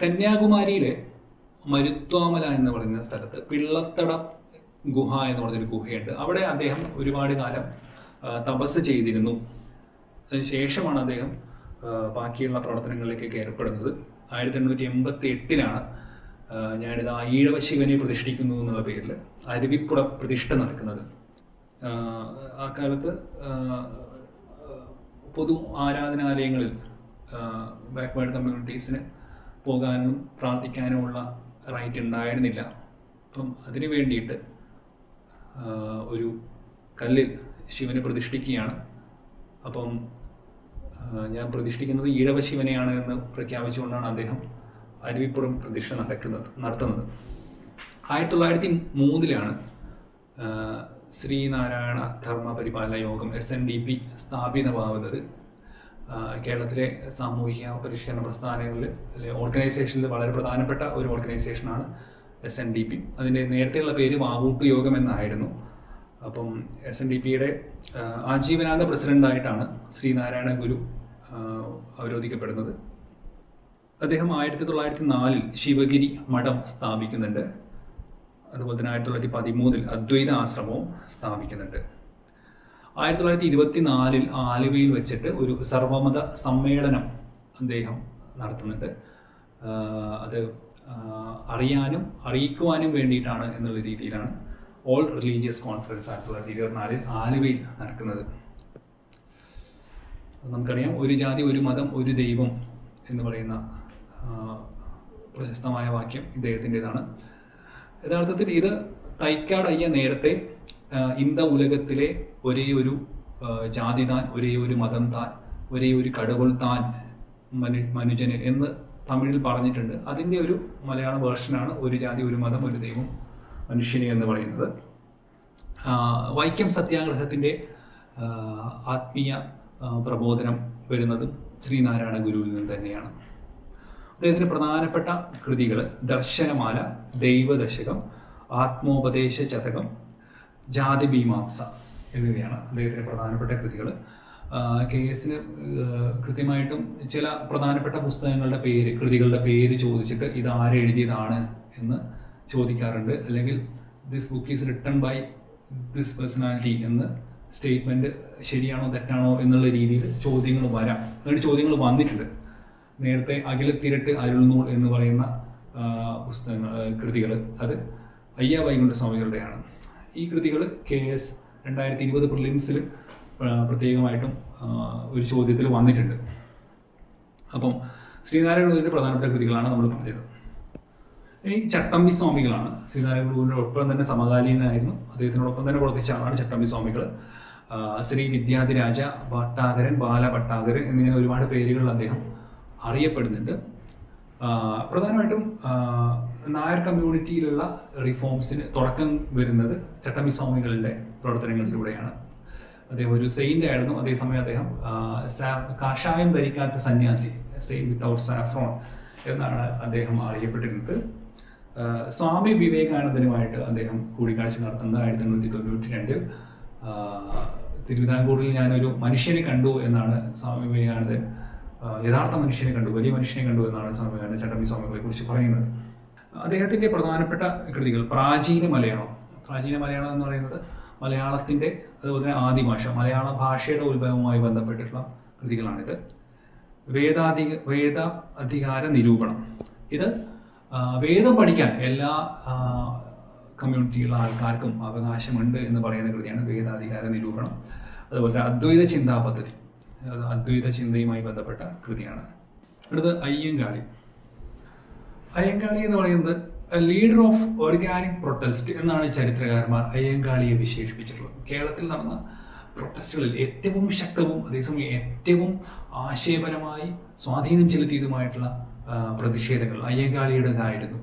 കന്യാകുമാരിയിലെ മരുത്വാമല എന്ന് പറയുന്ന സ്ഥലത്ത് പിള്ളത്തട ഗുഹ എന്ന് പറഞ്ഞൊരു ഗുഹയുണ്ട്. അവിടെ അദ്ദേഹം ഒരുപാട് കാലം തപസ് ചെയ്തിരുന്നു. അതിനുശേഷമാണ് അദ്ദേഹം ബാക്കിയുള്ള പ്രവർത്തനങ്ങളിലേക്കൊക്കെ ഏർപ്പെടുന്നത്. 1888 ഞാനിത് ഈഴവ ശിവനെ പ്രതിഷ്ഠിക്കുന്നു എന്നുള്ള പേരിൽ അരുവിപ്പുറ പ്രതിഷ്ഠ നടക്കുന്നത്. ആ കാലത്ത് പൊതു ആരാധനാലയങ്ങളിൽ ബാക്ക്വേർഡ് കമ്മ്യൂണിറ്റീസിന് പോകാനും പ്രാർത്ഥിക്കാനുമുള്ള റൈറ്റ് ഉണ്ടായിരുന്നില്ല. അപ്പം അതിനു വേണ്ടിയിട്ട് ഒരു കല്ലിൽ ശിവനെ പ്രതിഷ്ഠിക്കുകയാണ്. അപ്പം ഞാൻ പ്രതിഷ്ഠിക്കുന്നത് ഈഴവ ശിവനെയാണ് എന്ന് പ്രഖ്യാപിച്ചുകൊണ്ടാണ് അദ്ദേഹം അരുവിപ്പുറം പ്രതിഷ്ഠ നടത്തുന്നത്. 1903 ശ്രീനാരായണ ധർമ്മ പരിപാലന യോഗം SNDP സ്ഥാപിതമാവുന്നത്. കേരളത്തിലെ സാമൂഹിക പരിഷ്കരണ പ്രസ്ഥാനങ്ങളിൽ ഓർഗനൈസേഷനിൽ വളരെ പ്രധാനപ്പെട്ട ഒരു ഓർഗനൈസേഷനാണ് SNDP. അതിൻ്റെ നേരത്തെയുള്ള പേര് വാവൂട്ടു യോഗം എന്നായിരുന്നു. അപ്പം SNDPയുടെ ആജീവനാന്ത പ്രസിഡൻ്റായിട്ടാണ് ശ്രീനാരായണ ഗുരു അവരോധിക്കപ്പെടുന്നത്. അദ്ദേഹം 1904 ശിവഗിരി മഠം സ്ഥാപിക്കുന്നുണ്ട്. അതുപോലെ തന്നെ 1913 അദ്വൈത ആശ്രമവും സ്ഥാപിക്കുന്നുണ്ട്. 1924 ആലുവയിൽ വെച്ചിട്ട് ഒരു സർവമത സമ്മേളനം അദ്ദേഹം നടത്തുന്നുണ്ട്. അത് അറിയാനും അറിയിക്കുവാനും വേണ്ടിയിട്ടാണ് എന്നുള്ള രീതിയിലാണ് ഓൾ റിലീജിയസ് കോൺഫറൻസ് 1924 ആലുവയിൽ നടക്കുന്നത്. നമുക്കറിയാം, ഒരു ജാതി ഒരു മതം ഒരു ദൈവം എന്ന് പറയുന്ന പ്രശസ്തമായ വാക്യം ഇദ്ദേഹത്തിൻ്റെതാണ്. യഥാർത്ഥത്തിൽ ഇത് തൈക്കാട് അയ്യ നേരത്തെ ഇന്ത ഉലകത്തിലെ ഒരേ ഒരു ജാതി താൻ, ഒരേ ഒരു മതം താൻ, ഒരേ ഒരു കടവുൾ താൻ മനുജന് എന്ന് തമിഴിൽ പറഞ്ഞിട്ടുണ്ട്. അതിൻ്റെ ഒരു മലയാള വേർഷനാണ് ഒരു ജാതി ഒരു മതം ഒരു ദൈവം മനുഷ്യന് എന്ന് പറയുന്നത്. വൈക്കം സത്യാഗ്രഹത്തിൻ്റെ ആത്മീയ പ്രബോധനം വരുന്നതും ശ്രീനാരായണ ഗുരുവിൽ നിന്ന് തന്നെയാണ്. അദ്ദേഹത്തിന് പ്രധാനപ്പെട്ട കൃതികൾ ദർശനമാല, ദൈവദശകം, ആത്മോപദേശ ചതകം, ജാതിമീമാംസ എന്നിവയാണ് അദ്ദേഹത്തിന് പ്രധാനപ്പെട്ട കൃതികൾ. KS-ന് കൃത്യമായിട്ടും ചില പ്രധാനപ്പെട്ട പുസ്തകങ്ങളുടെ പേര്, കൃതികളുടെ പേര് ചോദിച്ചിട്ട് ഇത് ആരെഴുതിയതാണ് എന്ന് ചോദിക്കാറുണ്ട്. അല്ലെങ്കിൽ this book is written by this personality എന്ന് സ്റ്റേറ്റ്മെൻറ്റ് ശരിയാണോ തെറ്റാണോ എന്നുള്ള രീതിയിൽ ചോദ്യങ്ങൾ വരാം. അങ്ങനെ ചോദ്യങ്ങൾ വന്നിട്ടുണ്ട്. നേരത്തെ അഖിലത്തിരട്ട് അരുൾനൂൽ എന്ന് പറയുന്ന കൃതികൾ അത് അയ്യ വൈകുണ്ഠ സ്വാമികളുടെയാണ്. ഈ കൃതികൾ KS 2020 പ്രിലിംസിൽ പ്രത്യേകമായിട്ടും ഒരു ചോദ്യത്തിൽ വന്നിട്ടുണ്ട്. അപ്പം ശ്രീനാരായണ ഗുരുവിൻ്റെ പ്രധാനപ്പെട്ട കൃതികളാണ് നമ്മൾ പറഞ്ഞത്. ഇനി ചട്ടമ്പി സ്വാമികളാണ്. ശ്രീനാരായണ ഗുരുവിൻ്റെ ഒപ്പം തന്നെ സമകാലീനായിരുന്നു, അദ്ദേഹത്തിനോടൊപ്പം തന്നെ പ്രവർത്തിച്ച ആളാണ് ചട്ടമ്പി സ്വാമികൾ. ശ്രീ വിദ്യാധിരാജ ഭട്ടാകരൻ, ബാലഭട്ടാകരൻ എന്നിങ്ങനെ ഒരുപാട് പേരുകളിൽ അദ്ദേഹം അറിയപ്പെടുന്നുണ്ട്. പ്രധാനമായിട്ടും നായർ കമ്മ്യൂണിറ്റിയിലുള്ള റിഫോംസിന് തുടക്കം വരുന്നത് ചട്ടമ്പി സ്വാമികളുടെ പ്രവർത്തനങ്ങളിലൂടെയാണ്. അദ്ദേഹം ഒരു സെയിൻ്റ് ആയിരുന്നു. അതേസമയം അദ്ദേഹം കാഷായം ധരിക്കാത്ത സന്യാസി, സെയിൻ വിത്തൗട്ട് സാഫ്രോൺ എന്നാണ് അദ്ദേഹം അറിയപ്പെട്ടിരുന്നത്. സ്വാമി വിവേകാനന്ദനുമായിട്ട് അദ്ദേഹം കൂടിക്കാഴ്ച നടത്തുന്നത് 1892 തിരുവിതാംകൂറിൽ ഞാനൊരു മനുഷ്യനെ കണ്ടു എന്നാണ് സ്വാമി വിവേകാനന്ദൻ, യഥാർത്ഥ മനുഷ്യനെ കണ്ടു, വലിയ മനുഷ്യനെ കണ്ടു എന്നാണ് സ്വാമി വിവേകാനന്ദൻ ചട്ടമ്പി സ്വാമികളെ കുറിച്ച് പറയുന്നത്. അദ്ദേഹത്തിൻ്റെ പ്രധാനപ്പെട്ട കൃതികൾ പ്രാചീന മലയാളം എന്ന് പറയുന്നത് മലയാളത്തിൻ്റെ അതുപോലെ തന്നെ ആദിഭാഷ, മലയാള ഭാഷയുടെ ഉത്ഭവവുമായി ബന്ധപ്പെട്ടിട്ടുള്ള കൃതികളാണിത്. വേദ അധികാര നിരൂപണം, ഇത് വേദം പഠിക്കാൻ എല്ലാ കമ്മ്യൂണിറ്റിയിലുള്ള ആൾക്കാർക്കും അവകാശമുണ്ട് എന്ന് പറയുന്ന കൃതിയാണ് വേദാധികാര നിരൂപണം. അതുപോലെ തന്നെ അദ്വൈത ചിന്താ പദ്ധതി, അദ്വൈത ചിന്തയുമായി ബന്ധപ്പെട്ട കൃതിയാണ്. അടുത്തത് അയ്യങ്കാളി എന്ന് പറയുന്നത് ലീഡർ ഓഫ് ഓർഗാനിക് പ്രൊട്ടസ്റ്റ് എന്നാണ് ചരിത്രകാരന്മാർ അയ്യങ്കാളിയെ വിശേഷിപ്പിച്ചിട്ടുള്ളത്. കേരളത്തിൽ നടന്ന പ്രൊട്ടസ്റ്റുകളിൽ ഏറ്റവും ശക്തവും അതേസമയം ഏറ്റവും ആശയപരമായി സ്വാധീനം ചെലുത്തിയതുമായിട്ടുള്ള പ്രതിഷേധങ്ങൾ അയ്യങ്കാളിയുടേതായിരുന്നു.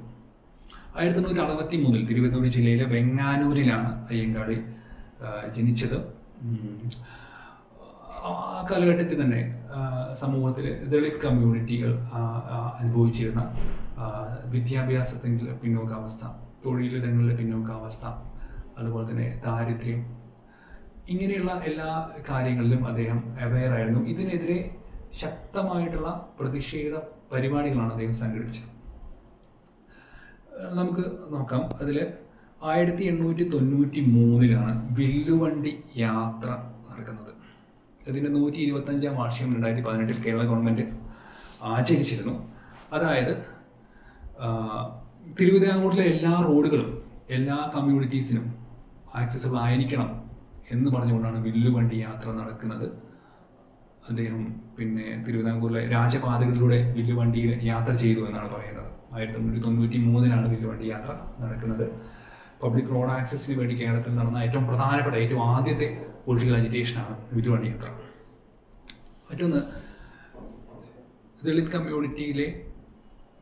1963 തിരുവനന്തപുരം ജില്ലയിലെ വെങ്ങാനൂരിലാണ് അയ്യങ്കാളി ജനിച്ചത്. ആ കാലഘട്ടത്തിൽ തന്നെ സമൂഹത്തിൽ ദളിത് കമ്മ്യൂണിറ്റികൾ അനുഭവിച്ചിരുന്ന വിദ്യാഭ്യാസത്തിൻ്റെ പിന്നോക്കാവസ്ഥ, തൊഴിലിടങ്ങളിലെ പിന്നോക്കാവസ്ഥ, അതുപോലെ തന്നെ ദാരിദ്ര്യം, ഇങ്ങനെയുള്ള എല്ലാ കാര്യങ്ങളിലും അദ്ദേഹം അവെയർ ആയിരുന്നു. ഇതിനെതിരെ ശക്തമായിട്ടുള്ള പ്രതിഷേധ പരിപാടികളാണ് അദ്ദേഹം സംഘടിപ്പിച്ചത്. നമുക്ക് നോക്കാം. അതിൽ 1893 വില്ലുവണ്ടി യാത്ര നടക്കുന്നത്. അതിൻ്റെ 125ാം വാർഷികം 2018 കേരള ഗവൺമെൻറ് ആചരിച്ചിരുന്നു. അതായത് തിരുവിതാംകൂറിലെ എല്ലാ റോഡുകളും എല്ലാ കമ്മ്യൂണിറ്റീസിനും ആക്സസിബിൾ ആയിരിക്കണം എന്ന് പറഞ്ഞുകൊണ്ടാണ് വില്ലുവണ്ടി യാത്ര നടക്കുന്നത്. അദ്ദേഹം പിന്നെ തിരുവിതാംകൂറിലെ രാജപാതകളിലൂടെ വില്ലുവണ്ടിയിൽ യാത്ര ചെയ്തു എന്നാണ് പറയുന്നത്. 1993 വില്ലുവണ്ടി യാത്ര നടക്കുന്നത്. പബ്ലിക് റോഡ് ആക്സസിന് വേണ്ടി കേരളത്തിൽ നടന്ന ഏറ്റവും പ്രധാനപ്പെട്ട, ഏറ്റവും ആദ്യത്തെ പൊളിറ്റിക്കൽ അജിറ്റേഷനാണ് വില്ലുവണ്ടി യാത്ര. മറ്റൊന്ന്, ദളിത് കമ്മ്യൂണിറ്റിയിലെ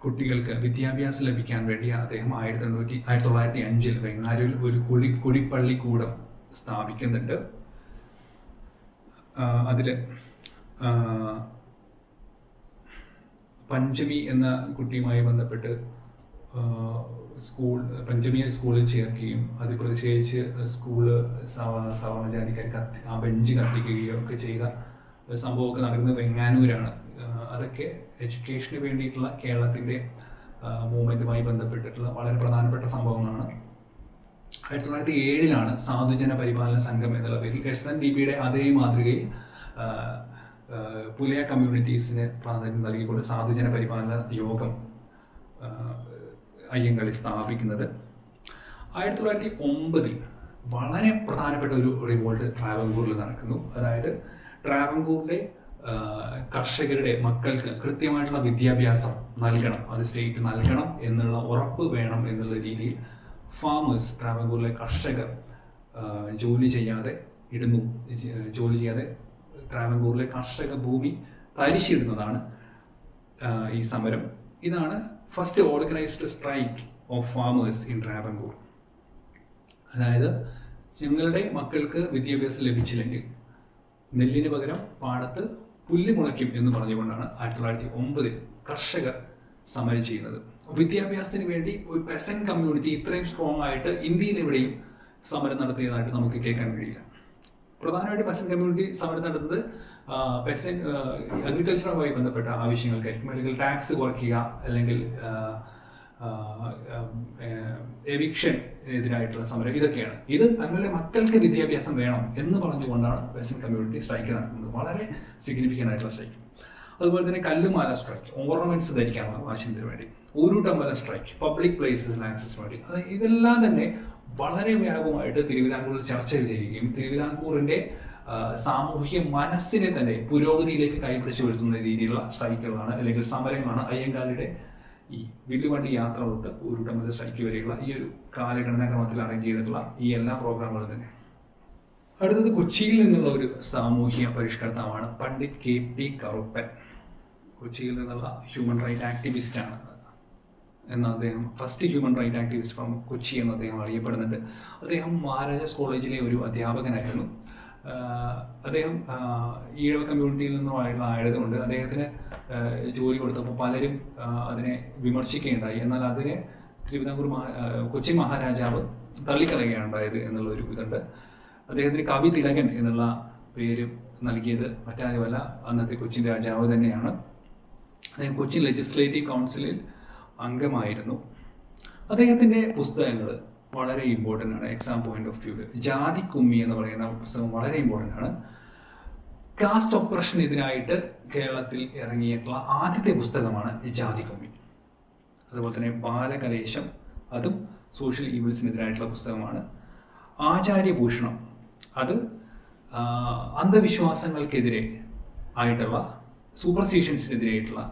കുട്ടികൾക്ക് വിദ്യാഭ്യാസം ലഭിക്കാൻ വേണ്ടി അദ്ദേഹം 1905 വെങ്ങാനൂരിൽ ഒരു കുടിപ്പള്ളി കൂടം സ്ഥാപിക്കുന്നുണ്ട്. അതിൽ പഞ്ചമി എന്ന കുട്ടിയുമായി ബന്ധപ്പെട്ട് പഞ്ചമിയെ സ്കൂളിൽ ചേർക്കുകയും അതിൽ പ്രതിഷേധിച്ച് സ്കൂള് സവർണജാതിക്കാർ ആ ബെഞ്ച് കത്തിക്കുകയോ ഒക്കെ ചെയ്ത സംഭവമൊക്കെ നടക്കുന്നത് വെങ്ങാനൂരാണ്. അതൊക്കെ എഡ്യൂക്കേഷന് വേണ്ടിയിട്ടുള്ള കേരളത്തിൻ്റെ മൂവ്മെൻറ്റുമായി ബന്ധപ്പെട്ടിട്ടുള്ള വളരെ പ്രധാനപ്പെട്ട സംഭവങ്ങളാണ്. 1907 സാധുജന പരിപാലന സംഘം എന്നുള്ള പേരിൽ SNDPയുടെ അതേ മാതൃകയിൽ പുലയ കമ്മ്യൂണിറ്റീസിന് പ്രാധാന്യം നൽകിക്കൊണ്ട് സാധുജന പരിപാലന യോഗം അയ്യങ്കാളി സ്ഥാപിക്കുന്നത്. 1909 വളരെ പ്രധാനപ്പെട്ട ഒരു റിവോൾട്ട് ട്രാവൻകൂറിൽ നടക്കുന്നു. അതായത് ട്രാവൻകൂറിലെ കർഷകരുടെ മക്കൾക്ക് കൃത്യമായിട്ടുള്ള വിദ്യാഭ്യാസം നൽകണം, അത് സ്റ്റേറ്റ് നൽകണം എന്നുള്ള ഉറപ്പ് വേണം എന്നുള്ള രീതിയിൽ ഫാമേഴ്സ്, ട്രാവൻകൂറിലെ കർഷകർ ജോലി ചെയ്യാതെ ട്രാവൻകൂറിലെ കർഷക ഭൂമി തരിച്ചിടുന്നതാണ് ഈ സമരം. ഇതാണ് first organised strike of farmers in Travancore. അതായത് ഞങ്ങളുടെ മക്കൾക്ക് വിദ്യാഭ്യാസം ലഭിച്ചില്ലെങ്കിൽ നെല്ലിന് പകരം പാടത്ത് പുല്ല് മുളയ്ക്കും എന്ന് പറഞ്ഞുകൊണ്ടാണ് 1909 കർഷകർ സമരം ചെയ്യുന്നത്. വിദ്യാഭ്യാസത്തിന് വേണ്ടി ഒരു പെസന്റ് കമ്മ്യൂണിറ്റി ഇത്രയും സ്ട്രോങ് ആയിട്ട് ഇന്ത്യയിൽ എവിടെയും സമരം നടത്തിയതായിട്ട് നമുക്ക് കേൾക്കാൻ കഴിയില്ല. പ്രധാനമായിട്ട് പെസന്റ് കമ്മ്യൂണിറ്റി സമരം നടത്തുന്നത് പെസന്റ് അഗ്രികൾച്ചറുമായി ബന്ധപ്പെട്ട ആവശ്യങ്ങൾക്കായിരിക്കും, അല്ലെങ്കിൽ ടാക്സ് കുറയ്ക്കുക, അല്ലെങ്കിൽ എവിക്ഷനെതിരായിട്ടുള്ള സമരം, ഇതൊക്കെയാണ്. ഇത് തങ്ങളുടെ മക്കൾക്ക് വിദ്യാഭ്യാസം വേണം എന്ന് പറഞ്ഞുകൊണ്ടാണ് പെസന്റ് കമ്മ്യൂണിറ്റി സ്ട്രൈക്ക് നടത്തുന്നത്. വളരെ സിഗ്നിഫിക്കൻ്റ് ആയിട്ടുള്ള സ്ട്രൈക്ക്. അതുപോലെ തന്നെ കല്ലുമാല സ്ട്രൈക്ക്, ഓർണമെന്റ്സ് ധരിക്കാനുള്ള അവകാശത്തിന് വേണ്ടി. ഊരുട്ടമ്പല സ്ട്രൈക്ക്, പബ്ലിക് പ്ലേസസിൽ ആക്സസിന് വേണ്ടി. ഇതെല്ലാം തന്നെ വളരെ വ്യാപകമായിട്ട് തിരുവിതാംകൂറിൽ ചർച്ച ചെയ്യുകയും തിരുവിതാംകൂറിന്റെ സാമൂഹിക മനസ്സിനെ തന്നെ പുരോഗതിയിലേക്ക് കൈപിടിച്ചു വരുത്തുന്ന രീതിയിലുള്ള സ്ട്രൈക്കുകളാണ്, അല്ലെങ്കിൽ സമരങ്ങളാണ് അയ്യങ്കാളിയുടെ ഈ വില്ലുവണ്ടി യാത്ര തൊട്ട് ഊരുട്ടമ്പല സ്ട്രൈക്ക് വരെയുള്ള ഈ ഒരു കാലഗണനാ ക്രമത്തിൽ അറേഞ്ച് ചെയ്തിട്ടുള്ള ഈ എല്ലാ പ്രോഗ്രാമുകളും തന്നെ. അടുത്തത് കൊച്ചിയിൽ നിന്നുള്ള ഒരു സാമൂഹിക പരിഷ്കർത്താവാണ് പണ്ഡിറ്റ് KP കറുപ്പൻ. കൊച്ചിയിൽ നിന്നുള്ള ഹ്യൂമൻ റൈറ്റ് ആക്ടിവിസ്റ്റാണ് എന്ന് അദ്ദേഹം, first human right activist from Kochi എന്ന് അദ്ദേഹം അറിയപ്പെടുന്നുണ്ട്. അദ്ദേഹം മഹാരാജാസ് കോളേജിലെ ഒരു അധ്യാപകനായിരുന്നു. അദ്ദേഹം ഈഴവ കമ്മ്യൂണിറ്റിയിൽ ആയതുകൊണ്ട് അദ്ദേഹത്തിന് ജോലി കൊടുത്തപ്പോൾ പലരും അതിനെ വിമർശിക്കുകയുണ്ടായി. എന്നാൽ അതിനെ തിരുവിതാംകൂർ കൊച്ചി മഹാരാജാവ് തള്ളിക്കളയുകയാണ് ഉണ്ടായത് എന്നുള്ളൊരു ഇതുണ്ട്. അദ്ദേഹത്തിന് കവി തിലകൻ എന്നുള്ള പേര് നൽകിയത് മറ്റാരുമല്ല, അന്നത്തെ കൊച്ചിൻ രാജാവ് തന്നെയാണ്. അദ്ദേഹം കൊച്ചിൻ ലെജിസ്ലേറ്റീവ് കൗൺസിലിൽ അംഗമായിരുന്നു. അദ്ദേഹത്തിൻ്റെ പുസ്തകങ്ങൾ വളരെ ഇമ്പോർട്ടൻ്റ് ആണ് എക്സാം പോയിന്റ് ഓഫ് വ്യൂവിൽ. ജാതി കുമ്മി എന്ന് പറയുന്ന പുസ്തകം വളരെ ഇമ്പോർട്ടൻ്റ് ആണ്. കാസ്റ്റ് ഒപ്രഷനെതിരായിട്ട് കേരളത്തിൽ ഇറങ്ങിയിട്ടുള്ള ആദ്യത്തെ പുസ്തകമാണ് ജാതി കുമ്മി. അതുപോലെ തന്നെ ബാലകലേശം, അതും സോഷ്യൽ ഈവിൾസിനെതിരായിട്ടുള്ള പുസ്തകമാണ്. ആചാര്യഭൂഷണം, അത് അന്ധവിശ്വാസങ്ങൾക്കെതിരെ ആയിട്ടുള്ള സൂപ്പർസ്റ്റീഷൻസിനെതിരായിട്ടുള്ള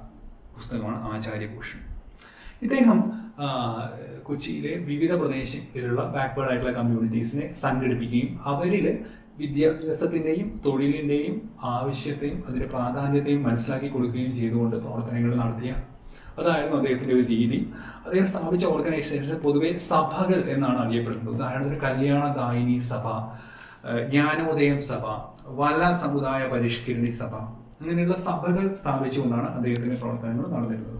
പുസ്തകമാണ് ആചാര്യഭൂഷണം. ഇദ്ദേഹം കൊച്ചിയിലെ വിവിധ പ്രദേശങ്ങളിലുള്ള ബാക്ക്വേർഡ് ആയിട്ടുള്ള കമ്മ്യൂണിറ്റീസിനെ സംഘടിപ്പിക്കുകയും അവരിൽ വിദ്യാഭ്യാസത്തിൻ്റെയും തൊഴിലിൻ്റെയും ആവശ്യത്തെയും അതിൻ്റെ പ്രാധാന്യത്തെയും മനസ്സിലാക്കി കൊടുക്കുകയും ചെയ്തുകൊണ്ട് പ്രവർത്തനങ്ങൾ നടത്തിയ അതായിരുന്നു അദ്ദേഹത്തിൻ്റെ ഒരു രീതി. അദ്ദേഹം സ്ഥാപിച്ച ഓർഗനൈസേഷൻസ് പൊതുവെ സഭകൾ എന്നാണ് അറിയപ്പെടുന്നത്. ഉദാഹരണത്തിന് കല്യാണദായിനി സഭ, ജ്ഞാനോദയം സഭ, വല സമുദായ പരിഷ്കരണി സഭ, അങ്ങനെയുള്ള സഭകൾ സ്ഥാപിച്ചുകൊണ്ടാണ് അദ്ദേഹത്തിൻ്റെ പ്രവർത്തനങ്ങൾ നടന്നിരുന്നത്.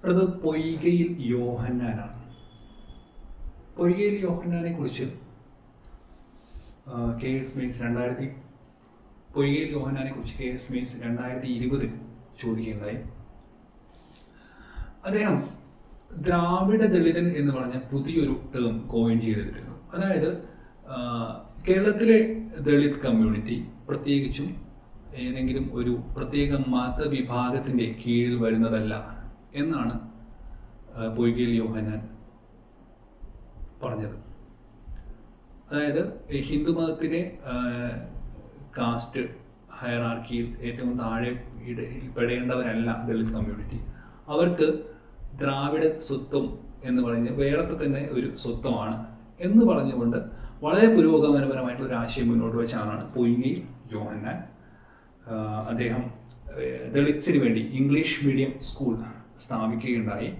അടുത്തത് പൊയ്കയിൽ യോഹന്നാനാണ്. പൊയ്കയിൽ യോഹന്നാനെ കുറിച്ച് KS മെയിൻസ് 2020 ചോദിക്കുകയുണ്ടായി. അദ്ദേഹം ദ്രാവിഡ ദളിതൻ എന്ന് പറഞ്ഞ പുതിയൊരു ടേം കോയിൻ ചെയ്തെടുത്തിരുന്നു. അതായത് കേരളത്തിലെ ദളിത് കമ്മ്യൂണിറ്റി പ്രത്യേകിച്ചും ഏതെങ്കിലും ഒരു പ്രത്യേക മതവിഭാഗത്തിൻ്റെ കീഴിൽ വരുന്നതല്ല എന്നാണ് പൊയ്കയിൽ യോഹന്നാൻ പറഞ്ഞത്. അതായത് ഹിന്ദുമതത്തിലെ കാസ്റ്റ് ഹയറാർക്കിയിൽ ഏറ്റവും താഴെ പെടേണ്ടവരല്ല ദളിത് കമ്മ്യൂണിറ്റി. അവർക്ക് ദ്രാവിഡ സ്വത്വം എന്ന് പറയുന്നത് വേറത്തെ തന്നെ ഒരു സ്വത്വമാണ് എന്ന് പറഞ്ഞുകൊണ്ട് വളരെ പുരോഗമനപരമായിട്ടുള്ള ഒരു ആശയം മുന്നോട്ട് വെച്ചാണ് പൊയ്കയിൽ യോഹന്നാൻ. അദ്ദേഹം ദളിത്സിന് വേണ്ടി ഇംഗ്ലീഷ് മീഡിയം സ്കൂൾ സ്ഥാപിക്കുകയുണ്ടായി.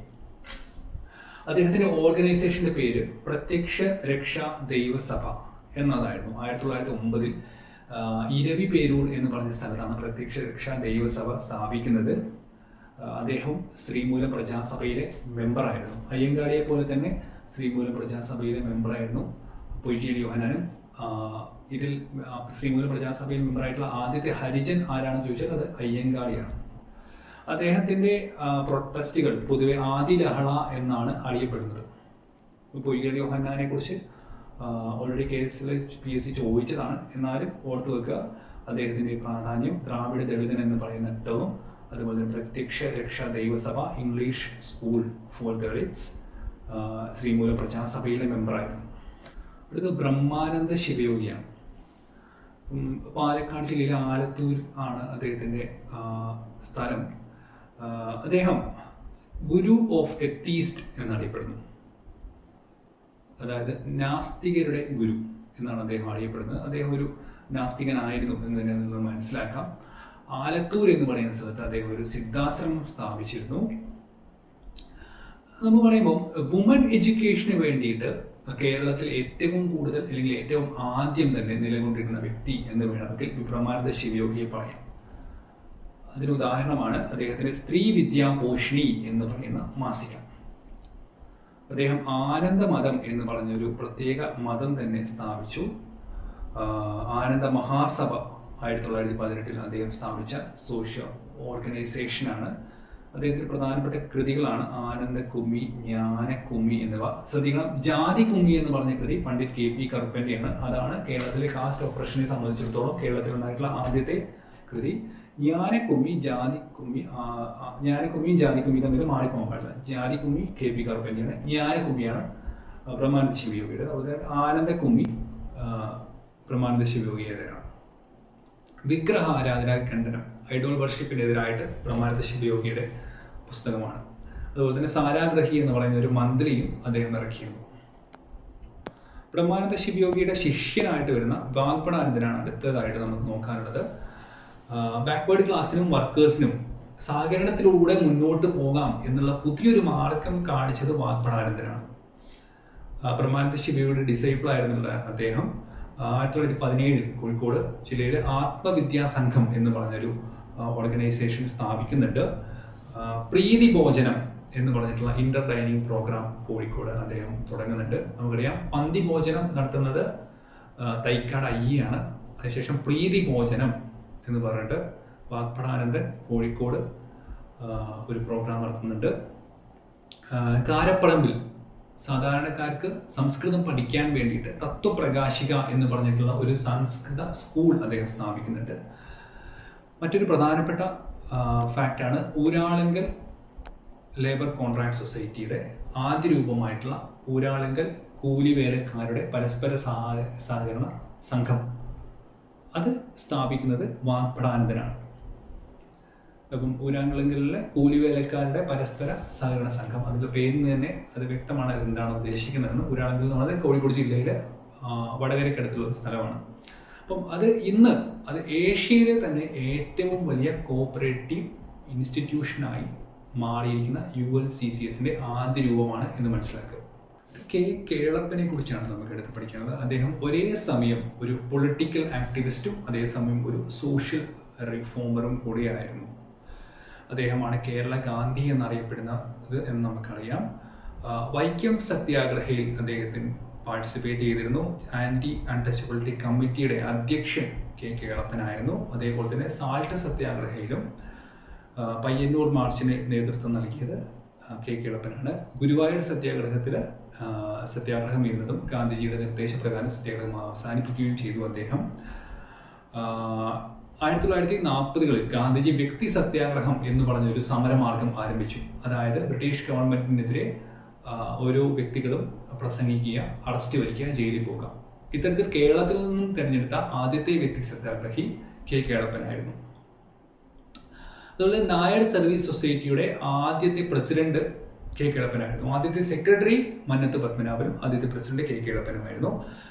അദ്ദേഹത്തിൻ്റെ ഓർഗനൈസേഷൻ്റെ പേര് പ്രത്യക്ഷ രക്ഷാ ദൈവസഭ എന്നതായിരുന്നു. 1909 ഇരവി പേരൂർ എന്ന് പറഞ്ഞ സ്ഥലത്താണ് പ്രത്യക്ഷ രക്ഷാ ദൈവസഭ സ്ഥാപിക്കുന്നത്. അദ്ദേഹം ശ്രീമൂലം പ്രജാസഭയിലെ മെമ്പറായിരുന്നു. അയ്യങ്കാളിയെ പോലെ തന്നെ ശ്രീമൂലം പ്രജാസഭയിലെ മെമ്പറായിരുന്നു പൊയ്കയിൽ യോഹന്നാനും. ഇതിൽ ശ്രീമൂലം പ്രജാസഭയിൽ മെമ്പറായിട്ടുള്ള ആദ്യത്തെ ഹരിജൻ ആരാണെന്ന് ചോദിച്ചാൽ അത് അയ്യങ്കാളിയാണ്. അദ്ദേഹത്തിൻ്റെ പ്രൊട്ടസ്റ്റുകൾ പൊതുവെ ആദിലഹള എന്നാണ് അറിയപ്പെടുന്നത്. പൊയ്കയിൽ യോഹന്നാനെ കുറിച്ച് ഓൾറെഡി കേസിൽ PSC ചോദിച്ചതാണ്. എന്നാലും ഓർത്തു വെക്കുക അദ്ദേഹത്തിൻ്റെ പ്രാധാന്യം. ദ്രാവിഡ ദളിതൻ എന്ന് പറയുന്ന ടേം, അതുപോലെ തന്നെ Prathyaksha Raksha Daivasabha, English school for Dalits, Sreemoola പ്രജാസഭയിലെ മെമ്പറായിരുന്നു. അടുത്തത് ബ്രഹ്മാനന്ദ ശിവയോഗിയാണ്. പാലക്കാട് ജില്ലയിലെ ആലത്തൂർ ആണ് അദ്ദേഹത്തിൻ്റെ സ്ഥലം. അദ്ദേഹം ഗുരു ഓഫ് എത്തീസ്റ്റ് എന്നറിയപ്പെടുന്നു. അതായത് നാസ്തികരുടെ ഗുരു എന്നാണ് അദ്ദേഹം അറിയപ്പെടുന്നത്. അദ്ദേഹം ഒരു നാസ്തികനായിരുന്നു എന്ന് തന്നെ നമ്മൾ മനസ്സിലാക്കാം. ആലത്തൂർ എന്ന് പറയുന്ന സ്ഥലത്ത് അദ്ദേഹം ഒരു സിദ്ധാശ്രമം സ്ഥാപിച്ചിരുന്നു. നമ്മൾ പറയുമ്പോൾ വുമൺ എഡ്യൂക്കേഷന് വേണ്ടിയിട്ട് കേരളത്തിൽ ഏറ്റവും കൂടുതൽ അല്ലെങ്കിൽ ഏറ്റവും ആദ്യം തന്നെ നിലകൊണ്ടിരുന്ന വ്യക്തി എന്ന് വേണമെങ്കിൽ വിപ്രമാനന്ദ ശിവയോഗിയെ പറയാം. അതിന് ഉദാഹരണമാണ് അദ്ദേഹത്തിന്റെ സ്ത്രീ വിദ്യാ പോഷിണി എന്ന് പറയുന്ന മാസിക. അദ്ദേഹം ആനന്ദ മതം എന്ന് പറഞ്ഞൊരു പ്രത്യേക മതം തന്നെ സ്ഥാപിച്ചു. ആനന്ദ മഹാസഭ 1918 അദ്ദേഹം സ്ഥാപിച്ച സോഷ്യൽ ഓർഗനൈസേഷനാണ്. അദ്ദേഹത്തിന്റെ പ്രധാനപ്പെട്ട കൃതികളാണ് ആനന്ദ കുമ്മി, ജ്ഞാന കുമ്മി എന്നിവ. ശ്രദ്ധിക്കണം, ജാതി കുമ്മി എന്ന് പറഞ്ഞ കൃതി പണ്ഡിറ്റ് KP കറുപ്പന്റെയാണ്. അതാണ് കേരളത്തിലെ കാസ്റ്റ് ഓപ്പറേഷനെ സംബന്ധിച്ചിടത്തോളം കേരളത്തിലുണ്ടായിട്ടുള്ള ആദ്യത്തെ കൃതി. ജ്ഞാനക്കുമ്മിയും ജാതി കുമ്മി തമ്മിൽ മാറിപ്പോകാൻ പാടില്ല. ജാതി കുമ്മി KP കറുപ്പന്റെയാണ്, ജ്ഞാനക്കുമ്മിയാണ് ബ്രഹ്മാനന്ദ ശിവയോഗിയുടെ. അതുപോലെ ആനന്ദക്കുമ്മി ബ്രഹ്മാനന്ദ ശിവയോഗിയുടെയാണ്. വിഗ്രഹ ആരാധന ഖണ്ഡനം, ഐഡോൾ വർഷിപ്പിനെതിരായിട്ട് ബ്രഹ്മാനന്ദ ശിവയോഗിയുടെ പുസ്തകമാണ്. അതുപോലെ തന്നെ സാരാഗ്രഹി എന്ന് പറയുന്ന ഒരു മന്ത്രിയും അദ്ദേഹം ഇറക്കിയിരുന്നു. ബ്രഹ്മാനന്ദ ശിവയോഗിയുടെ ശിഷ്യനായിട്ട് വരുന്ന വാഗ്ഭടാനന്ദനാണ് അടുത്തതായിട്ട് നമുക്ക് നോക്കാനുള്ളത്. ബാക്ക്വേർഡ് ക്ലാസ്സിനും വർക്കേഴ്സിനും സഹകരണത്തിലൂടെ മുന്നോട്ട് പോകാം എന്നുള്ള പുതിയൊരു മാർഗം കാണിച്ചത് വാഗ്ഭടാനന്ദനാണ്. ബ്രഹ്മാനന്ദ ശിവയോഗിയുടെ ഡിസൈപ്പിൾ ആയിരുന്നുള്ള അദ്ദേഹം 1917 കോഴിക്കോട് ജില്ലയിലെ ആത്മവിദ്യാ സംഘം എന്ന് പറഞ്ഞൊരു ഓർഗനൈസേഷൻ സ്ഥാപിക്കുന്നുണ്ട്. പ്രീതി ഭോജനം എന്ന് പറഞ്ഞിട്ടുള്ള ഇന്റർ ഡൈനിങ് പ്രോഗ്രാം കോഴിക്കോട് അദ്ദേഹം തുടങ്ങുന്നുണ്ട്. നമുക്കറിയാം പന്തി ഭോജനം നടത്തുന്നത് തൈക്കാട് അയ്യയാണ്. അതിനുശേഷം പ്രീതി ഭോജനം എന്ന് പറഞ്ഞിട്ട് വാഗ്ഭടാനന്ദൻ കോഴിക്കോട് ഒരു പ്രോഗ്രാം നടത്തുന്നുണ്ട്. കാരപ്പറമ്പിൽ സാധാരണക്കാർക്ക് സംസ്കൃതം പഠിക്കാൻ വേണ്ടിയിട്ട് തത്വപ്രകാശിക എന്ന് പറഞ്ഞിട്ടുള്ള ഒരു സംസ്കൃത സ്കൂൾ അദ്ദേഹം സ്ഥാപിക്കുന്നുണ്ട്. മറ്റൊരു പ്രധാനപ്പെട്ട ഫാക്റ്റാണ് ഊരാളുങ്കൽ ലേബർ കോൺട്രാക്ട് സൊസൈറ്റിയുടെ ആദ്യ രൂപമായിട്ടുള്ള ഊരാളുങ്കൽ കൂലിവേലക്കാരുടെ പരസ്പര സഹകരണ സംഘം. അത് സ്ഥാപിക്കുന്നത് വാഗ്ഭടാനന്ദനാണ്. അപ്പം ഊരാളുങ്കലിലെ കൂലിവേലക്കാരുടെ പരസ്പര സഹകരണ സംഘം, അതിൻ്റെ പേരിൽ നിന്ന് തന്നെ അത് വ്യക്തമാണ് എന്താണ് ഉദ്ദേശിക്കുന്നതെന്ന്. ഊരാളുങ്കൽ എന്ന് പറയുന്നത് കോഴിക്കോട് ജില്ലയിലെ വടകരയ്ക്കടുത്തുള്ള ഒരു സ്ഥലമാണ്. അപ്പം അത് ഇന്ന് അത് ഏഷ്യയിലെ തന്നെ ഏറ്റവും വലിയ കോഓപ്പറേറ്റീവ് ഇൻസ്റ്റിറ്റ്യൂഷനായി മാറിയിരിക്കുന്ന ULCCSന്റെ ആദ്യ രൂപമാണ് എന്ന് മനസ്സിലാക്കുക. കേളപ്പനെ കുറിച്ചാണ് നമുക്ക് എടുത്ത് പഠിക്കാനുള്ളത്. അദ്ദേഹം ഒരേ സമയം ഒരു പൊളിറ്റിക്കൽ ആക്ടിവിസ്റ്റും അതേസമയം ഒരു സോഷ്യൽ റിഫോമറും കൂടിയായിരുന്നു. അദ്ദേഹമാണ് കേരള ഗാന്ധി എന്നറിയപ്പെടുന്നത് എന്ന് നമുക്കറിയാം. വൈക്കം സത്യാഗ്രഹയിൽ അദ്ദേഹത്തിന് പാർട്ടിസിപ്പേറ്റ് ചെയ്തിരുന്നു. ആൻറ്റി അൺടച്ചബിലിറ്റി കമ്മിറ്റിയുടെ അധ്യക്ഷൻ കേളപ്പനായിരുന്നു. അതേപോലെ തന്നെ സാൾട്ട് സത്യാഗ്രഹയിലും പയ്യന്നൂർ മാർച്ചിന് നേതൃത്വം നൽകിയത് കേളപ്പനാണ്. ഗുരുവായൂർ സത്യാഗ്രഹത്തിൽ സത്യാഗ്രഹം ഇരുന്നതും ഗാന്ധിജിയുടെ നിർദ്ദേശപ്രകാരം സത്യാഗ്രഹം അവസാനിപ്പിക്കുകയും ചെയ്തു അദ്ദേഹം. 1940-കളിൽ ഗാന്ധിജി വ്യക്തി സത്യാഗ്രഹം എന്ന് പറഞ്ഞൊരു സമരമാർഗം ആരംഭിച്ചു. അതായത് ബ്രിട്ടീഷ് ഗവൺമെന്റിനെതിരെ ഓരോ വ്യക്തികളും പ്രസംഗിക്കുക, അറസ്റ്റ് വരിക്കുക, ജയിലിൽ പോകുക. ഇത്തരത്തിൽ കേരളത്തിൽ നിന്നും തിരഞ്ഞെടുത്ത ആദ്യത്തെ വ്യക്തി സത്യാഗ്രഹി കേളപ്പനായിരുന്നു. അതുപോലെ നായർ സർവീസ് സൊസൈറ്റിയുടെ ആദ്യത്തെ പ്രസിഡന്റ് കേളപ്പനായിരുന്നു. ആദ്യത്തെ സെക്രട്ടറി മന്നത്ത് പത്മനാഭനും ആദ്യത്തെ പ്രസിഡന്റ് കേളപ്പനുമായിരുന്നു.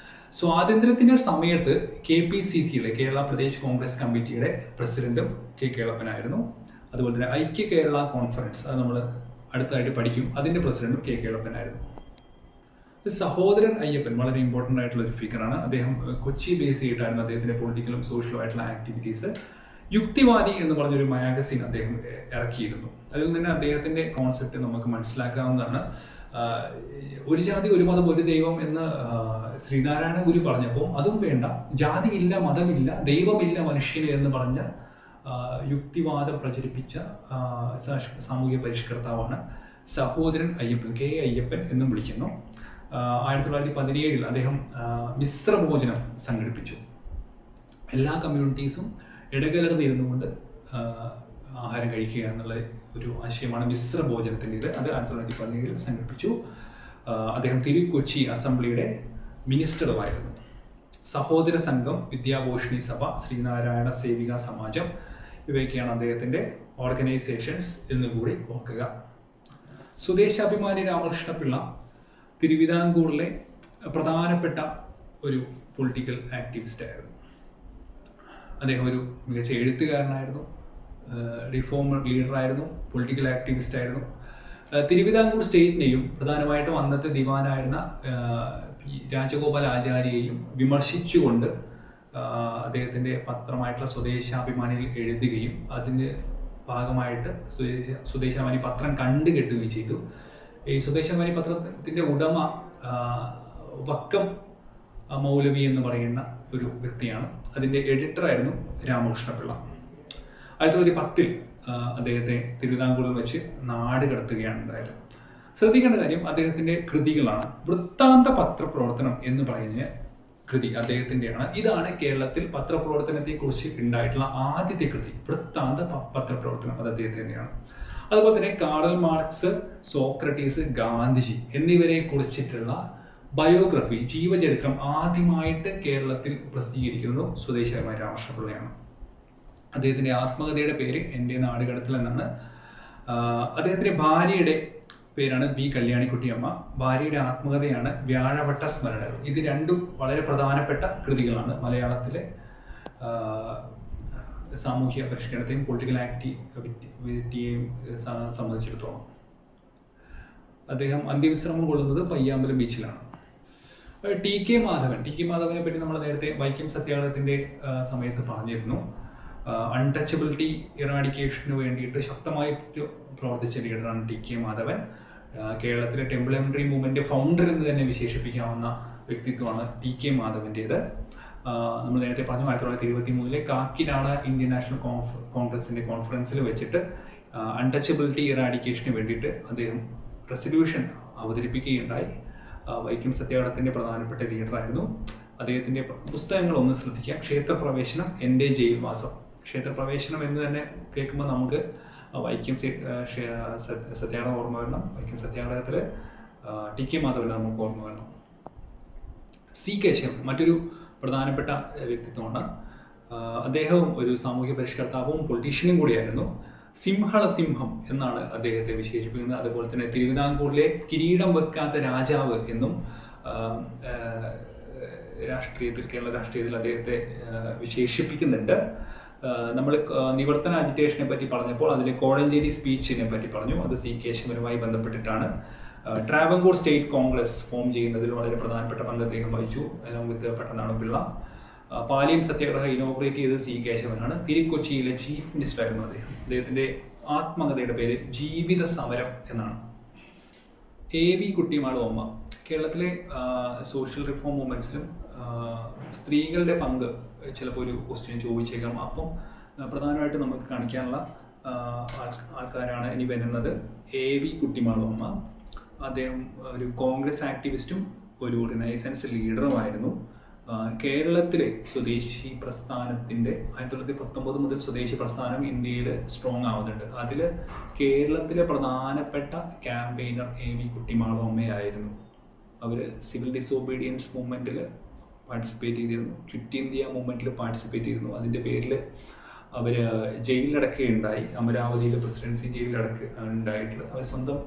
സ്വാതന്ത്ര്യത്തിന്റെ സമയത്ത് KPCCയിലെ കേരള പ്രദേശ് കോൺഗ്രസ് കമ്മിറ്റിയുടെ പ്രസിഡന്റും കേളപ്പനായിരുന്നു. അതുപോലെ തന്നെ ഐക്യ കേരള കോൺഫറൻസ്, അത് നമ്മൾ അടുത്തായിട്ട് പഠിക്കും, അതിന്റെ പ്രസിഡന്റും കേളപ്പനായിരുന്നു. സഹോദരൻ അയ്യപ്പൻ വളരെ ഇമ്പോർട്ടൻ്റ് ആയിട്ടുള്ള ഒരു ഫിഗറാണ്. അദ്ദേഹം കൊച്ചി ബേസ് ചെയ്തിട്ടായിരുന്നു അദ്ദേഹത്തിന്റെ പൊളിറ്റിക്കലും സോഷ്യലും ആയിട്ടുള്ള ആക്ടിവിറ്റീസ്. യുക്തിവാദി എന്ന് പറഞ്ഞൊരു മാഗസിൻ അദ്ദേഹം ഇറക്കിയിരുന്നു. അതിൽ നിന്ന് അദ്ദേഹത്തിന്റെ കോൺസെപ്റ്റ് നമുക്ക് മനസ്സിലാക്കാവുന്നതാണ്. ഒരു ജാതി ഒരു മതം ഒരു ദൈവം എന്ന് ശ്രീനാരായണ ഗുരു പറഞ്ഞപ്പോൾ അതും വേണ്ട, ജാതിയില്ല, മതമില്ല, ദൈവമില്ല മനുഷ്യന് എന്ന് പറഞ്ഞ യുക്തിവാദം പ്രചരിപ്പിച്ച സാമൂഹ്യ പരിഷ്കർത്താവാണ് സഹോദരൻ അയ്യപ്പൻ. അയ്യപ്പൻ എന്നും വിളിക്കുന്നു. 1917 അദ്ദേഹം മിശ്രഭോജനം സംഘടിപ്പിച്ചു. എല്ലാ കമ്മ്യൂണിറ്റീസും ഇടകലർന്നിരുന്നു കൊണ്ട് ആഹാരം കഴിക്കുക എന്നുള്ള ഒരു ആശയമാണ് മിശ്രഭോജനത്തിൻ്റെത്. അത് 1917 സംഘടിപ്പിച്ചു. അദ്ദേഹം കൊച്ചി അസംബ്ലിയുടെ മിനിസ്റ്ററുമായിരുന്നു. സഹോദര സംഘം, വിദ്യാഭൂഷണി സഭ, ശ്രീനാരായണ സേവിക സമാജം ഇവയൊക്കെയാണ് അദ്ദേഹത്തിൻ്റെ ഓർഗനൈസേഷൻസ് എന്നുകൂടി ഓർക്കുക. സ്വദേശാഭിമാനി രാമകൃഷ്ണപിള്ള തിരുവിതാംകൂറിലെ പ്രധാനപ്പെട്ട ഒരു പൊളിറ്റിക്കൽ ആക്ടിവിസ്റ്റ് ആയിരുന്നു. അദ്ദേഹം ഒരു മികച്ച എഴുത്തുകാരനായിരുന്നു, റിഫോമർ ലീഡറായിരുന്നു, പൊളിറ്റിക്കൽ ആക്ടിവിസ്റ്റ് ആയിരുന്നു. തിരുവിതാംകൂർ സ്റ്റേറ്റിനെയും പ്രധാനമായിട്ടും അന്നത്തെ ദിവാനായിരുന്ന രാജഗോപാലാചാര്യയെയും വിമർശിച്ചുകൊണ്ട് അദ്ദേഹത്തിൻ്റെ പത്രമായിട്ടുള്ള സ്വദേശാഭിമാനിയിൽ എഴുതുകയും അതിൻ്റെ ഭാഗമായിട്ട് സ്വദേശാഭിമാനി പത്രം കണ്ടുകെട്ടുകയും ചെയ്തു. ഈ സ്വദേശാഭിമാനി പത്രത്തിൻ്റെ ഉടമ വക്കം മൗലവി എന്ന് പറയുന്ന ഒരു വ്യക്തിയാണ്. അതിൻ്റെ എഡിറ്ററായിരുന്നു രാമകൃഷ്ണപിള്ള. 1910 അദ്ദേഹത്തെ തിരുവിതാംകൂറിൽ വെച്ച് നാട് കടത്തുകയാണ് ഉണ്ടായത്. ശ്രദ്ധിക്കേണ്ട കാര്യം അദ്ദേഹത്തിൻ്റെ കൃതികളാണ്. വൃത്താന്ത പത്രപ്രവർത്തനം എന്ന് പറയുന്ന കൃതി അദ്ദേഹത്തിൻ്റെയാണ്. ഇതാണ് കേരളത്തിൽ പത്രപ്രവർത്തനത്തെക്കുറിച്ച് ഉണ്ടായിട്ടുള്ള ആദ്യത്തെ കൃതി. വൃത്താന്ത പത്രപ്രവർത്തനം അത് അദ്ദേഹത്തിൻ്റെയാണ്. അതുപോലെ തന്നെ കാറൽ മാർക്സ്, സോക്രട്ടീസ്, ഗാന്ധിജി എന്നിവരെ കുറിച്ചിട്ടുള്ള ബയോഗ്രഫി, ജീവചരിത്രം ആദ്യമായിട്ട് കേരളത്തിൽ പ്രസിദ്ധീകരിക്കുന്നതും സ്വദേശാഭിമാനി രാമകൃഷ്ണപിള്ളയാണ്. അദ്ദേഹത്തിൻ്റെ ആത്മകഥയുടെ പേര് എൻ്റെ നാടുകടത്തൽ എന്നാണ്. അദ്ദേഹത്തിൻ്റെ ഭാര്യയുടെ പേരാണ് ബി കല്യാണിക്കുട്ടിയമ്മ. ഭാര്യയുടെ ആത്മകഥയാണ് വ്യാഴവട്ട സ്മരണകൾ. ഇത് രണ്ടും വളരെ പ്രധാനപ്പെട്ട കൃതികളാണ് മലയാളത്തിലെ സാമൂഹ്യ പരിഷ്കരണത്തെയും പൊളിറ്റിക്കൽ ആക്ടിവിറ്റിയെയും സംബന്ധിച്ചിടത്തോളം. അദ്ദേഹം അന്ത്യവിശ്രമം കൊള്ളുന്നത് പയ്യാമ്പലം ബീച്ചിലാണ്. ടി കെ മാധവനെ പറ്റി നമ്മൾ നേരത്തെ വൈക്കം സത്യാഗ്രഹത്തിൻ്റെ സമയത്ത് പറഞ്ഞിരുന്നു. അൺടച്ചബിലിറ്റി ഇറാഡിക്കേഷന് വേണ്ടിയിട്ട് ശക്തമായി പ്രവർത്തിച്ച ലീഡറാണ് ടി കെ മാധവൻ. കേരളത്തിലെ ടെമ്പിൾ മൂവ്മെന്റ് ഫൗണ്ടർ എന്ന് തന്നെ വിശേഷിപ്പിക്കാവുന്ന വ്യക്തിത്വമാണ് ടി കെ മാധവൻ്റേത്. നമ്മൾ നേരത്തെ പറഞ്ഞു 1923 കാക്കിനാട് ഇന്ത്യൻ നാഷണൽ കോൺഗ്രസിന്റെ കോൺഫറൻസിൽ വെച്ചിട്ട് അൺടച്ചബിലിറ്റി ഇറാഡിക്കേഷന് വേണ്ടിയിട്ട് അദ്ദേഹം റെസല്യൂഷൻ അവതരിപ്പിക്കുകയുണ്ടായി. വൈക്കം സത്യാഗ്രഹത്തിന്റെ പ്രധാനപ്പെട്ട ലീഡറായിരുന്നു. അദ്ദേഹത്തിന്റെ പുസ്തകങ്ങൾ ഒന്ന് ശ്രദ്ധിക്കുക. ക്ഷേത്രപ്രവേശനം, എൻ്റെ ജയിൽവാസം. ക്ഷേത്രപ്രവേശനം എന്ന് തന്നെ കേൾക്കുമ്പോൾ നമുക്ക് വൈക്കം സത്യാഗ്രഹം ഓർമ്മ വരണം. വൈക്കം സത്യാഗ്രഹത്തിൽ ടി കെ മാധവനെ നമുക്ക് ഓർമ്മ വരണം. സി കേശവൻ മറ്റൊരു പ്രധാനപ്പെട്ട വ്യക്തിത്വമാണ്. അദ്ദേഹവും ഒരു സാമൂഹ്യ പരിഷ്കർത്താവും പൊളിറ്റീഷ്യനും കൂടിയായിരുന്നു. സിംഹം എന്നാണ് അദ്ദേഹത്തെ വിശേഷിപ്പിക്കുന്നത്. അതുപോലെ തന്നെ തിരുവിതാംകൂറിലെ കിരീടം വെക്കാത്ത രാജാവ് എന്നും കേരള രാഷ്ട്രീയത്തിൽ അദ്ദേഹത്തെ വിശേഷിപ്പിക്കുന്നുണ്ട്. നമ്മൾ നിവർത്തന അജിറ്റേഷനെ പറ്റി പറഞ്ഞപ്പോൾ അതിലെ കോഴഞ്ചേരി സ്പീച്ചിനെ പറ്റി പറഞ്ഞു. അത് സി കേശവനുമായി ബന്ധപ്പെട്ടിട്ടാണ്. ട്രാവൻകൂർ സ്റ്റേറ്റ് കോൺഗ്രസ് ഫോം ചെയ്യുന്നതിൽ വളരെ പ്രധാനപ്പെട്ട പങ്ക് അദ്ദേഹം വഹിച്ചു. along with പട്ടനാടുപിള്ള. പാലിയം സത്യാഗ്രഹം ഇനോഗ്രേറ്റ് ചെയ്തത് സി കേശവനാണ്. തിരുക്കൊച്ചിയിലെ ചീഫ് മിനിസ്റ്റർ ആയിരുന്നു അദ്ദേഹം. അദ്ദേഹത്തിൻ്റെ ആത്മകഥയുടെ പേര് ജീവിത സമരം എന്നാണ്. എ വി കുട്ടിമാളു അമ്മ. കേരളത്തിലെ സോഷ്യൽ റിഫോം മൂവ്മെന്റ്സിലും സ്ത്രീകളുടെ പങ്ക് ചിലപ്പോൾ ഒരു ക്വസ്റ്റ്യൻ ചോദിച്ചേക്കാം. അപ്പം പ്രധാനമായിട്ട് നമുക്ക് കാണിക്കാനുള്ള ആൾക്കാരാണ് ഇനി വരുന്നത്. എ വി കുട്ടിമാളു അമ്മ. അദ്ദേഹം ഒരു കോൺഗ്രസ് ആക്ടിവിസ്റ്റും ഒരു റിനൈസൻസ് ലീഡറുമായിരുന്നു. കേരളത്തിലെ സ്വദേശി പ്രസ്ഥാനത്തിൻ്റെ 1919 മുതൽ സ്വദേശി പ്രസ്ഥാനം ഇന്ത്യയിൽ സ്ട്രോങ് ആവുന്നുണ്ട്. അതിൽ കേരളത്തിലെ പ്രധാനപ്പെട്ട ക്യാമ്പയിനർ എ വി കുട്ടിമാളു അമ്മയായിരുന്നു. അവർ സിവിൽ ഡിസോബീഡിയൻസ് മൂവ്മെൻറ്റിൽ പാർട്ടിസിപ്പേറ്റ് ചെയ്തിരുന്നു. ക്വിറ്റ് ഇന്ത്യ മൂവ്മെൻറ്റിൽ പാർട്ടിസിപ്പേറ്റ് ചെയ്തിരുന്നു. അതിൻ്റെ പേരിൽ അവർ ജയിലിലടക്കുകയുണ്ടായി. അമരാവതിയിൽ പ്രസിഡൻസി ഉണ്ടായിട്ടുള്ള അവർ സ്വന്തം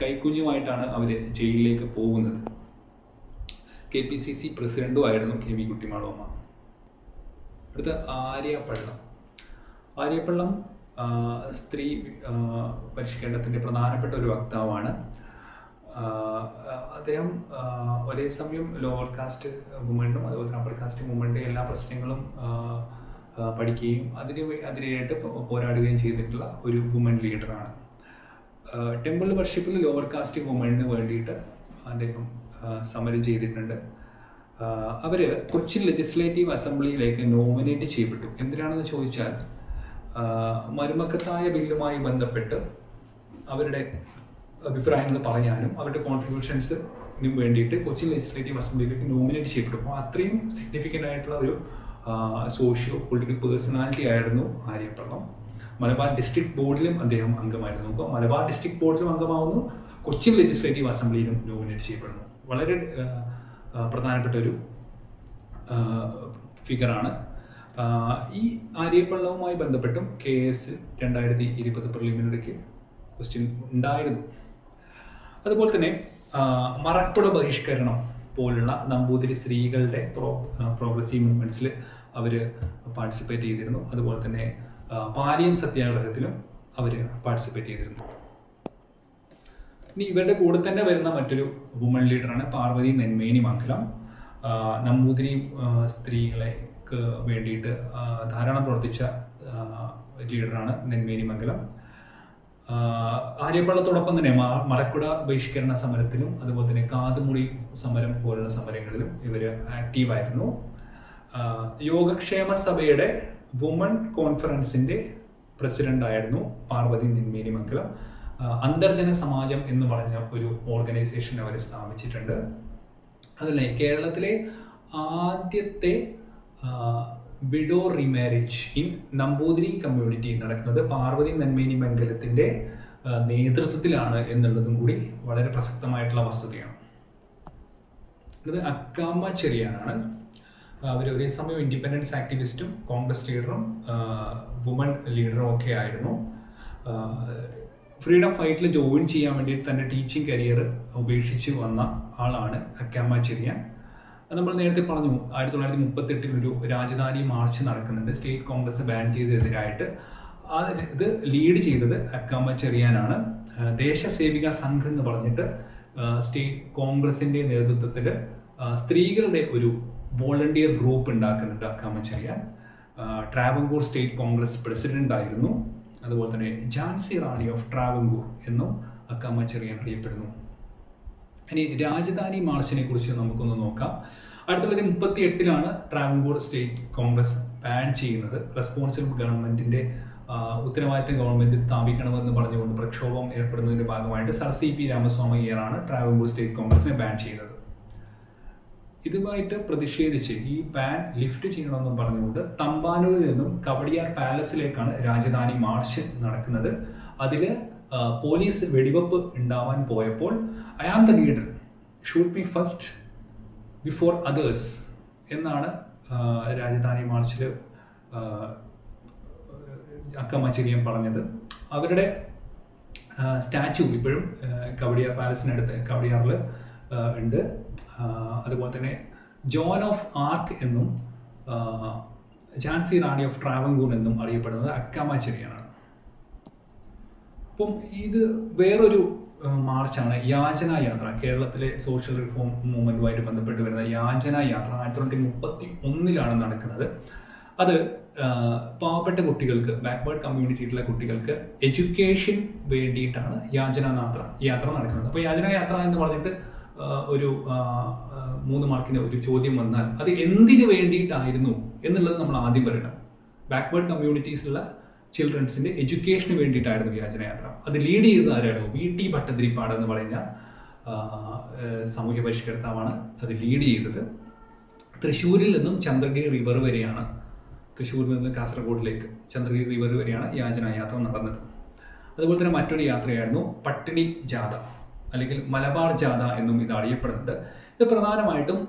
കൈക്കുഞ്ഞുമായിട്ടാണ് അവർ ജയിലിലേക്ക് പോകുന്നത്. KPCC പ്രസിഡന്റും ആയിരുന്നു കെ വി കുട്ടിമാളു അമ്മ. അടുത്ത ആര്യപ്പള്ളം സ്ത്രീ പരിഷ്കരണത്തിൻ്റെ പ്രധാനപ്പെട്ട ഒരു വക്താവാണ്. അദ്ദേഹം ഒരേ സമയം ലോവർ കാസ്റ്റ് വുമണ്ണും അതുപോലെ തന്നെ അപ്പർ കാസ്റ്റ് മൂവ്മെൻ്റ് എല്ലാ പ്രശ്നങ്ങളും പഠിക്കുകയും അതിനായിട്ട് പോരാടുകയും ചെയ്തിട്ടുള്ള ഒരു വുമൺ ലീഡറാണ്. ടെമ്പിൾ വർഷിപ്പിൽ ലോവർ കാസ്റ്റ് വുമണിന് വേണ്ടിയിട്ട് അദ്ദേഹം സമരം ചെയ്തിട്ടുണ്ട്. അവർ കൊച്ചിൻ ലെജിസ്ലേറ്റീവ് അസംബ്ലിയിലേക്ക് നോമിനേറ്റ് ചെയ്യപ്പെട്ടു. എന്തിനാണെന്ന് ചോദിച്ചാൽ മരുമക്കത്തായ ബില്ലുമായി ബന്ധപ്പെട്ട് അവരുടെ അഭിപ്രായങ്ങൾ പറയാനും അവരുടെ കോൺട്രിബ്യൂഷൻസിനും വേണ്ടിയിട്ട് കൊച്ചിൻ ലെജിസ്ലേറ്റീവ് അസംബ്ലിയിലേക്ക് നോമിനേറ്റ് ചെയ്യപ്പെട്ടു. അപ്പോൾ അത്രയും സിഗ്നിഫിക്കൻ്റ് ആയിട്ടുള്ള ഒരു സോഷ്യോ പൊളിറ്റിക്കൽ പേഴ്സണാലിറ്റി ആയിരുന്നു ആര്യപ്പള്ളം. മലബാർ ഡിസ്ട്രിക്ട് ബോർഡിലും അദ്ദേഹം അംഗമായിരുന്നു. നോക്കുക, മലബാർ ഡിസ്ട്രിക്ട് ബോർഡിലും അംഗമാവുന്നു, കൊച്ചിൻ ലെജിസ്ലേറ്റീവ് അസംബ്ലിയിലും നോമിനേറ്റ് ചെയ്യപ്പെടുന്നു. വളരെ പ്രധാനപ്പെട്ട ഒരു ഫിഗറാണ്. ഈ ആര്യപ്പള്ളവുമായി ബന്ധപ്പെട്ടും KS 2020 പ്രിലിമിനറിക്ക് ക്വസ്റ്റ്യൻ ഉണ്ടായിരുന്നു. അതുപോലെ തന്നെ മറക്കുട ബഹിഷ്കരണം പോലുള്ള നമ്പൂതിരി സ്ത്രീകളുടെ പ്രോഗ്രസീവ് മൂവ്മെൻറ്റ്സിൽ അവർ പാർട്ടിസിപ്പേറ്റ് ചെയ്തിരുന്നു. അതുപോലെ തന്നെ പാലിയം സത്യാഗ്രഹത്തിലും അവർ പാർട്ടിസിപ്പേറ്റ് ചെയ്തിരുന്നു. ഇനി ഇവരുടെ കൂടെ തന്നെ വരുന്ന മറ്റൊരു വുമൺ ലീഡറാണ് പാർവതി നെന്മേനി മംഗലം. നമ്പൂതിരി സ്ത്രീകൾക്ക് വേണ്ടിയിട്ട് ധാരാളം പ്രവർത്തിച്ച ലീഡറാണ് നെന്മേനി മംഗലം. ആര്യപ്പള്ളത്തോടൊപ്പം തന്നെ മലക്കുട ബഹിഷ്കരണ സമരത്തിലും അതുപോലെ തന്നെ കാതുമുടി സമരം പോലുള്ള സമരങ്ങളിലും ഇവർ ആക്റ്റീവായിരുന്നു. യോഗക്ഷേമ സഭയുടെ വുമൺ കോൺഫറൻസിൻ്റെ പ്രസിഡൻ്റായിരുന്നു പാർവതി നെന്മേനി മംഗലം. അന്തർജന സമാജം എന്ന് പറഞ്ഞ ഒരു ഓർഗനൈസേഷൻ അവർ സ്ഥാപിച്ചിട്ടുണ്ട്. അതല്ലേ കേരളത്തിലെ ആദ്യത്തെ widow remarriage in Namboothiri community നടക്കുന്നത് പാർവതി നെന്മേനി മംഗലത്തിൻ്റെ നേതൃത്വത്തിലാണ് എന്നുള്ളതും കൂടി വളരെ പ്രസക്തമായിട്ടുള്ള വസ്തുതയാണ്. ഇത് അക്കാമ്മ ചെറിയാനാണ്. അവർ ഒരേ സമയം ഇൻഡിപെൻഡൻസ് ആക്ടിവിസ്റ്റും കോൺഗ്രസ് ലീഡറും വുമൺ ലീഡറും ഒക്കെ ആയിരുന്നു. ഫ്രീഡം ഫൈറ്റിൽ ജോയിൻ ചെയ്യാൻ വേണ്ടിയിട്ട് തൻ്റെ ടീച്ചിങ് കരിയർ ഉപേക്ഷിച്ച് വന്ന ആളാണ് അക്കാമ്മ ചെറിയാൻ. നമ്മൾ നേരത്തെ പറഞ്ഞു 1938 ഒരു രാജധാനി മാർച്ച് നടക്കുന്നുണ്ട് സ്റ്റേറ്റ് കോൺഗ്രസ് ബാൻ ചെയ്തതിനെതിരായിട്ട്. ഇത് ലീഡ് ചെയ്തത് അക്കാമ്മ ചെറിയാനാണ്. ദേശസേവിക സംഘ് എന്ന് പറഞ്ഞിട്ട് സ്റ്റേറ്റ് കോൺഗ്രസിൻ്റെ നേതൃത്വത്തിൽ സ്ത്രീകളുടെ ഒരു വോളണ്ടിയർ ഗ്രൂപ്പ് ഉണ്ടാക്കുന്നുണ്ട് അക്കാമ്മ ചെറിയാൻ. ട്രാവൻകൂർ സ്റ്റേറ്റ് കോൺഗ്രസ് പ്രസിഡന്റ് ആയിരുന്നു. അതുപോലെ തന്നെ ഝാൻസി റാണി ഓഫ് ട്രാവൻകൂർ എന്നും അക്കാമ്മ ചെറിയാൻ അറിയപ്പെടുന്നു. ഇനി രാജധാനി മാർച്ചിനെ കുറിച്ച് നമുക്കൊന്ന് നോക്കാം. 1938 ട്രാവൻകൂർ സ്റ്റേറ്റ് കോൺഗ്രസ് ബാൻ ചെയ്യുന്നത്. റെസ്പോൺസിബിൾ ഗവൺമെന്റിന്റെ ഉത്തരവാദിത്ത ഗവൺമെന്റ് സ്ഥാപിക്കണമെന്ന് പറഞ്ഞുകൊണ്ട് പ്രക്ഷോഭം ഏർപ്പെടുന്നതിന്റെ ഭാഗമായിട്ട് സർ CP രാമസ്വാമി അയ്യറാണ് ട്രാവൻകൂർ സ്റ്റേറ്റ് കോൺഗ്രസിനെ ബാൻ ചെയ്യുന്നത്. ഇതുമായിട്ട് പ്രതിഷേധിച്ച് ഈ ബാൻ ലിഫ്റ്റ് ചെയ്യണമെന്നും പറഞ്ഞുകൊണ്ട് തമ്പാനൂരിൽ നിന്നും കവടിയാർ പാലസിലേക്കാണ് രാജധാനി മാർച്ച് നടക്കുന്നത്. അതിൽ പോലീസ് വെടിവെപ്പ് ഉണ്ടാവാൻ പോയപ്പോൾ I am the leader, shoot me first before others എന്നാണ് രാജധാനി മാർച്ചിൽ അക്കാമ്മ ചെറിയാൻ പറഞ്ഞത്. അവരുടെ സ്റ്റാച്യു ഇപ്പോഴും കവടിയാർ പാലസിനടുത്ത് കവടിയാറിൽ ഉണ്ട്. അതുപോലെ തന്നെ ജോൺ ഓഫ് ആർക്ക് എന്നും ഝാൻസി റാണി ഓഫ് ട്രാവൻകൂർ എന്നും അറിയപ്പെടുന്നത് അക്കാമ്മ ചെറിയാനാണ്. അപ്പം ഇത് വേറൊരു മാർച്ചാണ് യാചന യാത്ര. കേരളത്തിലെ സോഷ്യൽ റിഫോം മൂവ്മെന്റുമായിട്ട് ബന്ധപ്പെട്ട് വരുന്ന യാചന യാത്ര 1931 നടക്കുന്നത്. അത് പാവപ്പെട്ട കുട്ടികൾക്ക്, ബാക്ക്വേർഡ് കമ്മ്യൂണിറ്റിയിലുള്ള കുട്ടികൾക്ക് എഡ്യൂക്കേഷൻ വേണ്ടിയിട്ടാണ് യാചന യാത്ര നടക്കുന്നത്. അപ്പോൾ യാചന യാത്ര എന്ന് പറഞ്ഞിട്ട് ഒരു 3 മാർക്കിന് ഒരു ചോദ്യം വന്നാൽ അത് എന്തിനു വേണ്ടിയിട്ടായിരുന്നു എന്നുള്ളത് നമ്മൾ ആദ്യം പറയണം. ബാക്ക്വേർഡ് കമ്മ്യൂണിറ്റീസിലുള്ള ചിൽഡ്രൻസിന്റെ എഡ്യൂക്കേഷന് വേണ്ടിയിട്ടായിരുന്നു യാചനയാത്ര. അത് ലീഡ് ചെയ്തത് ആരാണോ? VT ഭട്ടതിരിപ്പാട് എന്ന് പറയുന്ന സാമൂഹ്യ പരിഷ്കർത്താവാണ് അത് ലീഡ് ചെയ്തത്. തൃശ്ശൂരിൽ നിന്നും ചന്ദ്രഗിരി റിവർ വരെയാണ്, തൃശ്ശൂരിൽ നിന്ന് കാസർഗോഡിലേക്ക് ചന്ദ്രഗിരി റിവർ വരെയാണ് യാചനായാത്ര നടന്നത്. അതുപോലെ തന്നെ മറ്റൊരു യാത്രയായിരുന്നു പട്ടിണി ജാഥ അല്ലെങ്കിൽ മലബാർ ജാഥ എന്നും ഇത് അറിയപ്പെടുന്നുണ്ട്. ഇത് പ്രധാനമായിട്ടും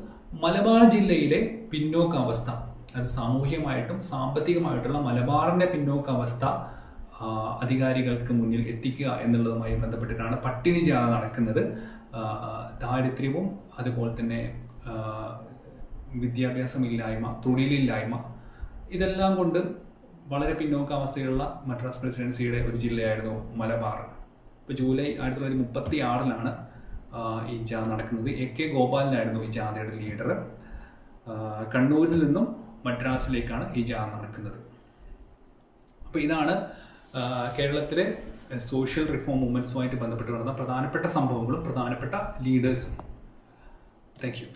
മലബാർ ജില്ലയിലെ പിന്നോക്കാവസ്ഥ, അത് സാമൂഹികമായിട്ടും സാമ്പത്തികമായിട്ടുള്ള മലബാറിൻ്റെ പിന്നോക്കാവസ്ഥ അധികാരികൾക്ക് മുന്നിൽ എത്തിക്കുക എന്നുള്ളതുമായി ബന്ധപ്പെട്ടിട്ടാണ് പട്ടിണി ജാഥ നടക്കുന്നത്. ദാരിദ്ര്യവും അതുപോലെ തന്നെ വിദ്യാഭ്യാസമില്ലായ്മ, തൊഴിലില്ലായ്മ, ഇതെല്ലാം കൊണ്ട് വളരെ പിന്നോക്കാവസ്ഥയുള്ള മദ്രാസ് പ്രസിഡൻസിയുടെ ഒരു ജില്ലയായിരുന്നു മലബാർ. ഇപ്പോൾ ജൂലൈ 1936 ഈ ജാഥ നടക്കുന്നത്. AK ഗോപാലനായിരുന്നു ഈ ജാഥയുടെ ലീഡർ. കണ്ണൂരിൽ നിന്നും മദ്രാസിലേക്കാണ് ഈ ജാഥ നടക്കുന്നത്. അപ്പോൾ ഇതാണ് കേരളത്തിലെ സോഷ്യൽ റിഫോം മൂവ്മെൻറ്റ്സുമായിട്ട് ബന്ധപ്പെട്ട് വരുന്ന പ്രധാനപ്പെട്ട സംഭവങ്ങളും പ്രധാനപ്പെട്ട ലീഡേഴ്സും. Thank you.